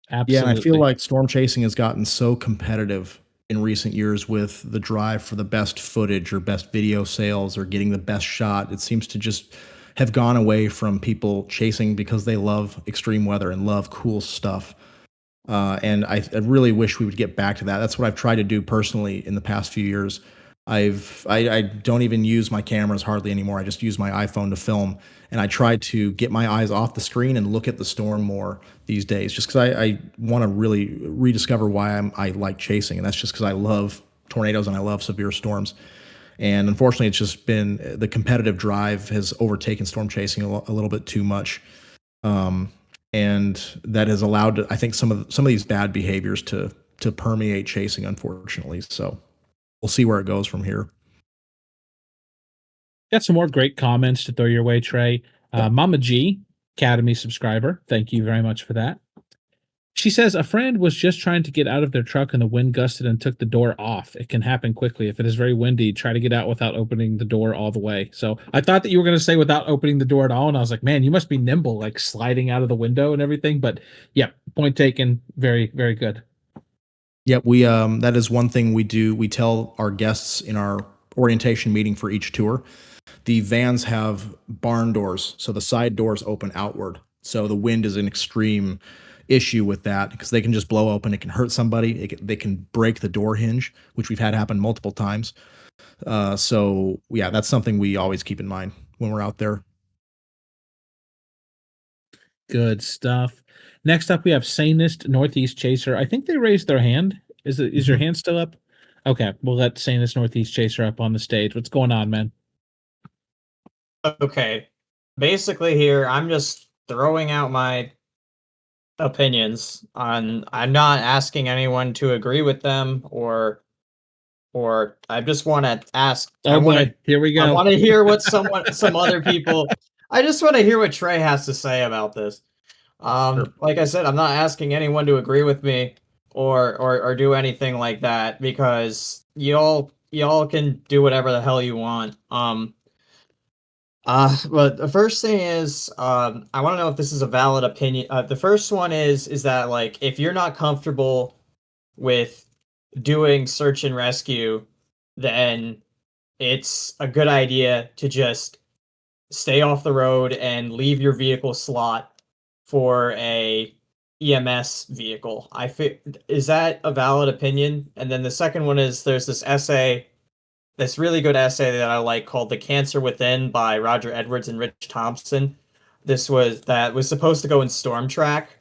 Absolutely. Yeah, and I feel like storm chasing has gotten so competitive in recent years with the drive for the best footage or best video sales or getting the best shot. It seems to just have gone away from people chasing because they love extreme weather and love cool stuff. And I really wish we would get back to that. That's what I've tried to do personally in the past few years. I don't even use my cameras hardly anymore. I just use my iPhone to film, and I try to get my eyes off the screen and look at the storm more these days, just because I want to really rediscover why I like chasing, and that's just because I love tornadoes and I love severe storms. And unfortunately, it's just been the competitive drive has overtaken storm chasing a little bit too much, and that has allowed, I think, some of these bad behaviors to permeate chasing, unfortunately. So we'll see where it goes from here. Got some more great comments to throw your way, Trey. Mama G, Academy subscriber. Thank you very much for that. She says, a friend was just trying to get out of their truck and the wind gusted and took the door off. It can happen quickly. If it is very windy, try to get out without opening the door all the way. So I thought that you were going to say without opening the door at all. And I was like, man, you must be nimble, like sliding out of the window and everything. But yeah, point taken. Very, very good. Yeah, we that is one thing we do. We tell our guests in our orientation meeting for each tour, the vans have barn doors, so the side doors open outward. So the wind is an extreme issue with that because they can just blow open. It can hurt somebody. They can break the door hinge, which we've had happen multiple times. So yeah, that's something we always keep in mind when we're out there. Good stuff. Next up, we have Sanist Northeast Chaser. I think they raised their hand. Is your hand still up? Okay, we'll let Sanist Northeast Chaser up on the stage. What's going on, man? Okay. Basically here, I'm just throwing out my opinions on. I'm not asking anyone to agree with them or I just want to ask. Oh boy, here we go. I want to hear what some other people. I just want to hear what Trey has to say about this. Sure. Like I said, I'm not asking anyone to agree with me or do anything like that because y'all can do whatever the hell you want. But the first thing is, I want to know if this is a valid opinion. The first one is that, like, if you're not comfortable with doing search and rescue, then it's a good idea to just stay off the road and leave your vehicle slot for a EMS vehicle. Is that a valid opinion? And then the second one is there's this really good essay that I like called "The Cancer Within" by Roger Edwards and Rich Thompson. That was supposed to go in Storm Track,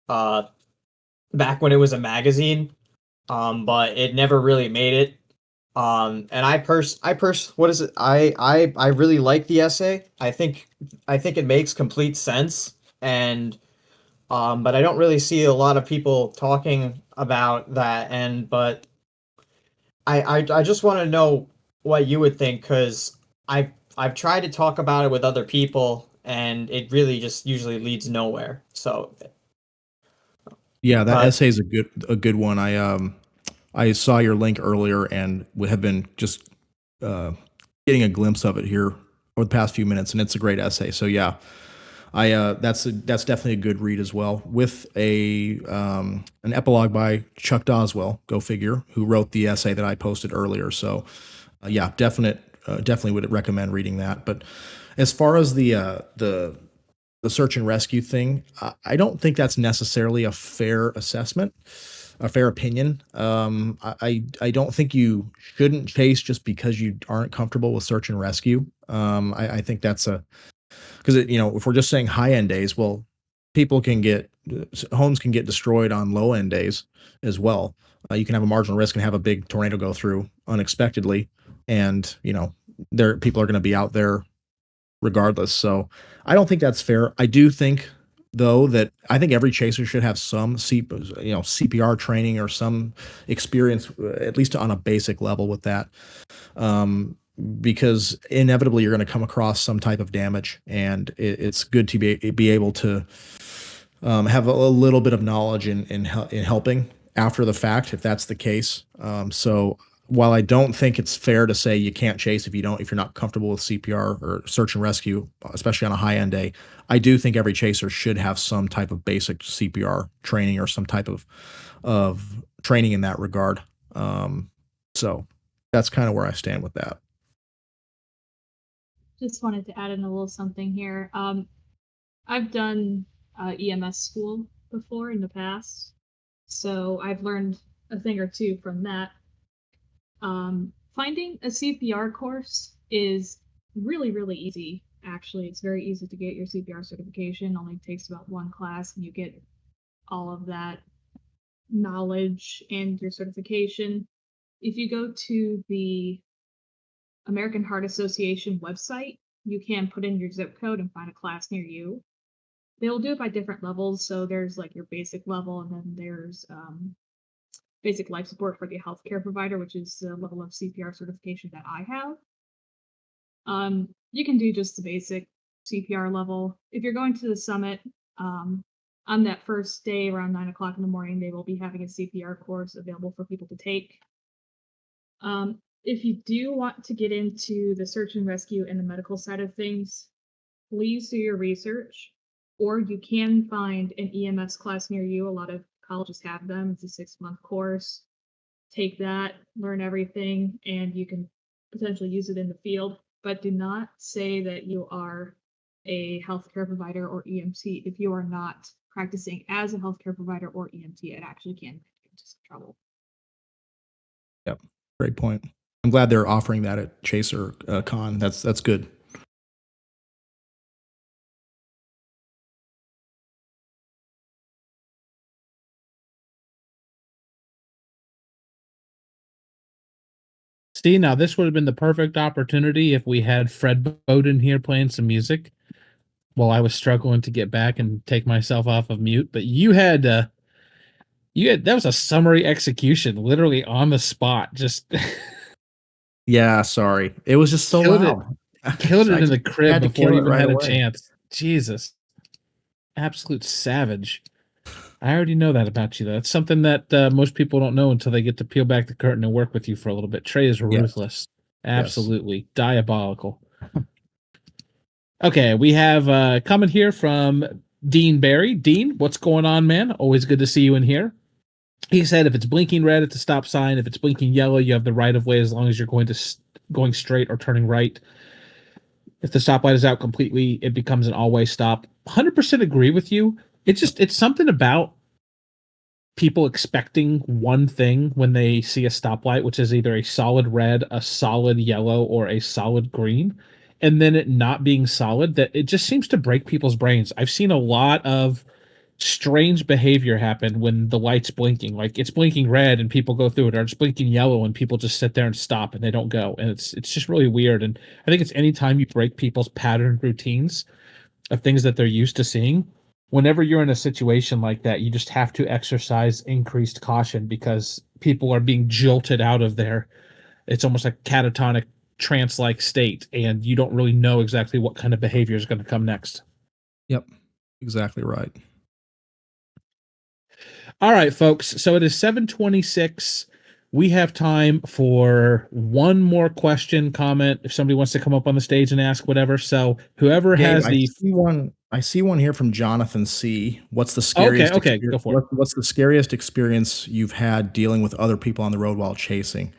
back when it was a magazine, but it never really made it. And I really like the essay. I think it makes complete sense, and but I don't really see a lot of people talking about that. But I just want to know what you would think, because I've tried to talk about it with other people, and it really just usually leads nowhere. So Yeah, that But- essay is a good one. I saw your link earlier and we have been just getting a glimpse of it here over the past few minutes, and it's a great essay. So yeah, that's definitely a good read as well, with a an epilogue by Chuck Doswell, go figure, who wrote the essay that I posted earlier. So yeah, definitely would recommend reading that. But as far as the search and rescue thing, I don't think that's necessarily a fair assessment, a fair opinion. I don't think you shouldn't chase just because you aren't comfortable with search and rescue. I think that's because if we're just saying high end days, well, homes can get destroyed on low end days as well. You can have a marginal risk and have a big tornado go through unexpectedly, and people are going to be out there regardless. So I don't think that's fair. I do think, though, that I think every chaser should have some CPR training or some experience, at least on a basic level with that, because inevitably you're going to come across some type of damage, and it's good to be able to have a little bit of knowledge in helping after the fact, if that's the case. So while I don't think it's fair to say you can't chase if you're not comfortable with CPR or search and rescue, especially on a high end day, I do think every chaser should have some type of basic CPR training or some type of training in that regard. So that's kind of where I stand with that. Just wanted to add in a little something here. I've done EMS school before in the past, so I've learned a thing or two from that. Finding a CPR course is really, really easy. Actually, it's very easy to get your CPR certification. Only takes about one class, and you get all of that knowledge and your certification. If you go to the American Heart Association website, you can put in your zip code and find a class near you. They'll do it by different levels. So there's like your basic level, and then there's basic life support for the healthcare provider, which is the level of CPR certification that I have. You can do just the basic CPR level. If you're going to the summit, on that first day around 9 o'clock in the morning, they will be having a CPR course available for people to take. If you do want to get into the search and rescue and the medical side of things, please do your research, or you can find an EMS class near you. A lot of colleges have them. It's a 6-month course. Take that, learn everything, and you can potentially use it in the field. But do not say that you are a healthcare provider or EMT if you are not practicing as a healthcare provider or EMT. It actually can get you into some trouble. Yep, great point. I'm glad they're offering that at Chaser Con. That's good. See, now this would have been the perfect opportunity if we had Fred Bowden here playing some music while I was struggling to get back and take myself off of mute. But you had that was a summary execution, literally on the spot. Just Yeah, sorry. It was just so Killed loud. killed it I in the just crib had to before kill he it even right had a away. chance. Jesus. Absolute savage. I already know that about you, though. It's something that most people don't know until they get to peel back the curtain and work with you for a little bit. Trey is ruthless. Absolutely. Diabolical. Okay, we have a comment here from Dean Barry. Dean, what's going on, man? Always good to see you in here. He said if it's blinking red, it's a stop sign. If it's blinking yellow, you have the right of way as long as you're going straight or turning right. If the stoplight is out completely, it becomes an all-way stop. 100% agree with you. It's something about people expecting one thing when they see a stoplight, which is either a solid red, a solid yellow, or a solid green, and then it not being solid, that it just seems to break people's brains. I've seen a lot of strange behavior happen when the light's blinking. Like it's blinking red and people go through it, or it's blinking yellow and people just sit there and stop and they don't go. And it's just really weird. And I think it's anytime you break people's pattern routines of things that they're used to seeing, whenever you're in a situation like that, you just have to exercise increased caution because people are being jolted out of their, it's almost like catatonic trance-like state, and you don't really know exactly what kind of behavior is going to come next. Yep, exactly right. All right, folks. So it is 7:26. We have time for one more question, comment, if somebody wants to come up on the stage and ask whatever. So whoever Gabe, has the I see one here from Jonathan C. What's the okay, scariest go for it. what's the scariest experience you've had dealing with other people on the road while chasing?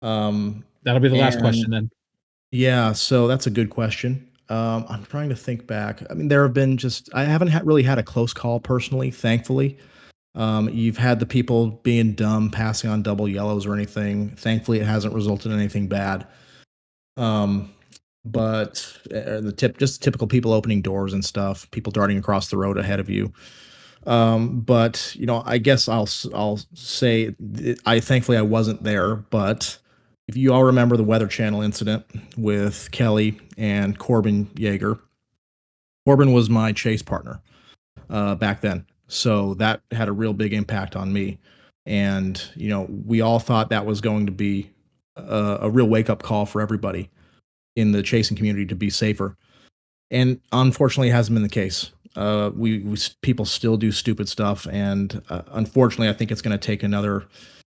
That'll be the last question then. Yeah, so that's a good question. I'm trying to think back. I mean, there have been I haven't really had a close call personally, thankfully. You've had the people being dumb, passing on double yellows or anything. Thankfully, it hasn't resulted in anything bad. But just typical people opening doors and stuff, people darting across the road ahead of you. But I guess I'll say thankfully I wasn't there, but if you all remember the Weather Channel incident with Kelly and Corbin Yeager, Corbin was my chase partner back then. So that had a real big impact on me. And, we all thought that was going to be a real wake up call for everybody in the chasing community to be safer. And unfortunately, it hasn't been the case. We people still do stupid stuff. And unfortunately, I think it's going to take another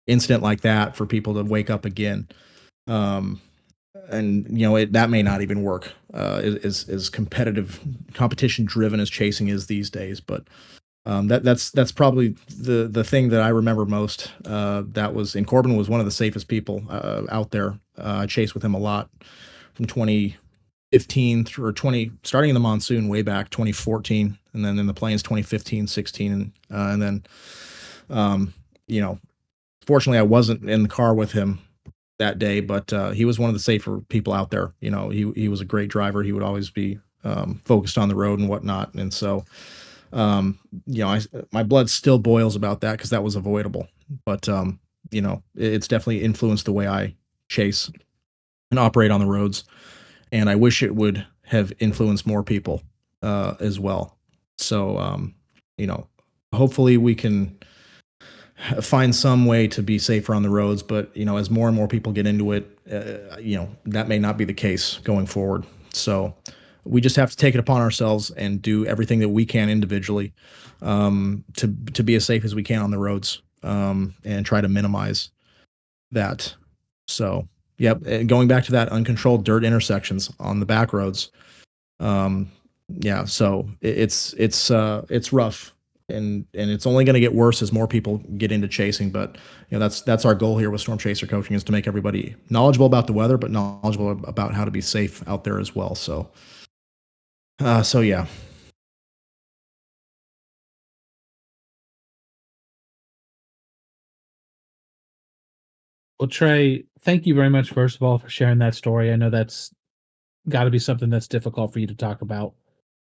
incident like that for people to wake up again. And that may not even work as competition driven as chasing is these days. But that's probably the thing that I remember most. And Corbin was one of the safest people out there. I chased with him a lot from 2015 starting in the monsoon way back 2014, and then in the plains 2015, 16, and then fortunately I wasn't in the car with him that day, but he was one of the safer people out there. He was a great driver. He would always be focused on the road and whatnot, and so my blood still boils about that because that was avoidable. But it's definitely influenced the way I chase and operate on the roads, and I wish it would have influenced more people as well. So hopefully we can find some way to be safer on the roads. But as more and more people get into it, that may not be the case going forward. So we just have to take it upon ourselves and do everything that we can individually to be as safe as we can on the roads and try to minimize that. So, yep. And going back to that uncontrolled dirt intersections on the back roads. Yeah. So it's rough, and it's only going to get worse as more people get into chasing. But that's our goal here with Storm Chaser Coaching, is to make everybody knowledgeable about the weather, but knowledgeable about how to be safe out there as well. So yeah. Well, Trey, thank you very much, first of all, for sharing that story. I know that's got to be something that's difficult for you to talk about.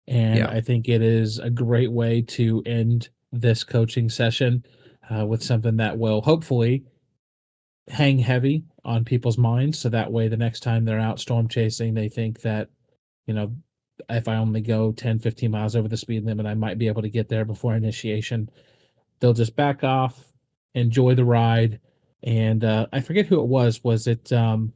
And Yeah. I think it is a great way to end this coaching session with something that will hopefully hang heavy on people's minds. So that way, the next time they're out storm chasing, they think that, if I only go 10, 15 miles over the speed limit, I might be able to get there before initiation. They'll just back off, enjoy the ride. And I forget who it was. Was it, I think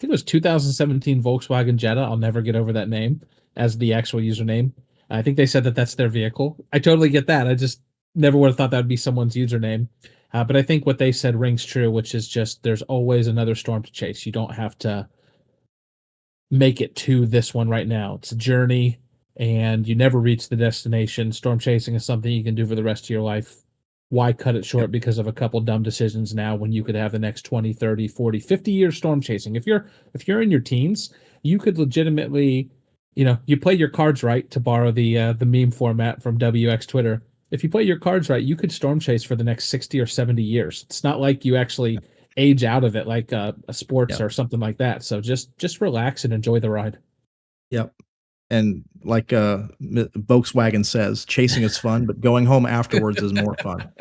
it was 2017 Volkswagen Jetta. I'll never get over that name as the actual username. I think they said that that's their vehicle. I totally get that. I just never would have thought that would be someone's username. But I think what they said rings true, which is just there's always another storm to chase. You don't have to make it to this one right now. It's a journey, and you never reach the destination. Storm chasing is something you can do for the rest of your life. Why cut it short because of a couple dumb decisions now when you could have the next 20, 30, 40, 50 years storm chasing? If you're in your teens, you could legitimately, you play your cards right, to borrow the meme format from WX Twitter. If you play your cards right, you could storm chase for the next 60 or 70 years. It's not like you actually age out of it like a sports or something like that. So just relax and enjoy the ride. Yep. And like Volkswagen says, chasing is fun, but going home afterwards is more fun.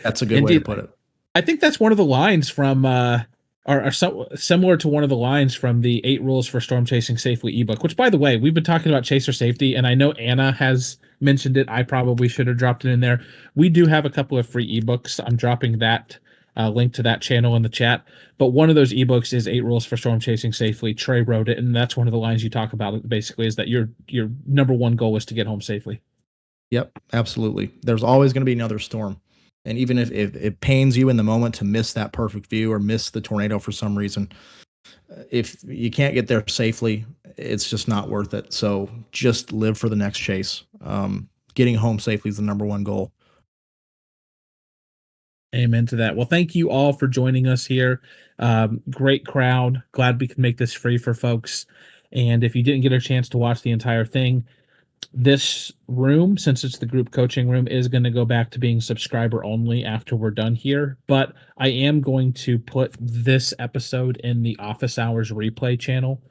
That's a good way to put it. I think that's one of the lines from similar to one of the lines from the 8 Rules for Storm Chasing Safely ebook, which, by the way, we've been talking about chaser safety, and I know Anna has mentioned it. I probably should have dropped it in there. We do have a couple of free ebooks. I'm dropping that link to that channel in the chat. But one of those ebooks is 8 Rules for Storm Chasing Safely. Trey wrote it, and that's one of the lines you talk about. Basically, is that your number one goal is to get home safely. Yep, absolutely. There's always going to be another storm. And even if it pains you in the moment to miss that perfect view or miss the tornado for some reason, if you can't get there safely, it's just not worth it. So just live for the next chase. Getting home safely is the number one goal. Amen to that. Well, thank you all for joining us here. Great crowd. Glad we could make this free for folks. And if you didn't get a chance to watch the entire thing, this room, since it's the group coaching room, is going to go back to being subscriber only after we're done here. But I am going to put this episode in the office hours replay channel.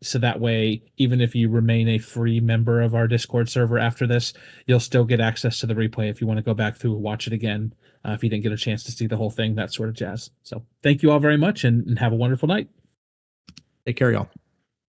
So that way, even if you remain a free member of our Discord server after this, you'll still get access to the replay if you want to go back through and watch it again. If you didn't get a chance to see the whole thing, that sort of jazz. So thank you all very much and have a wonderful night. Take care, y'all.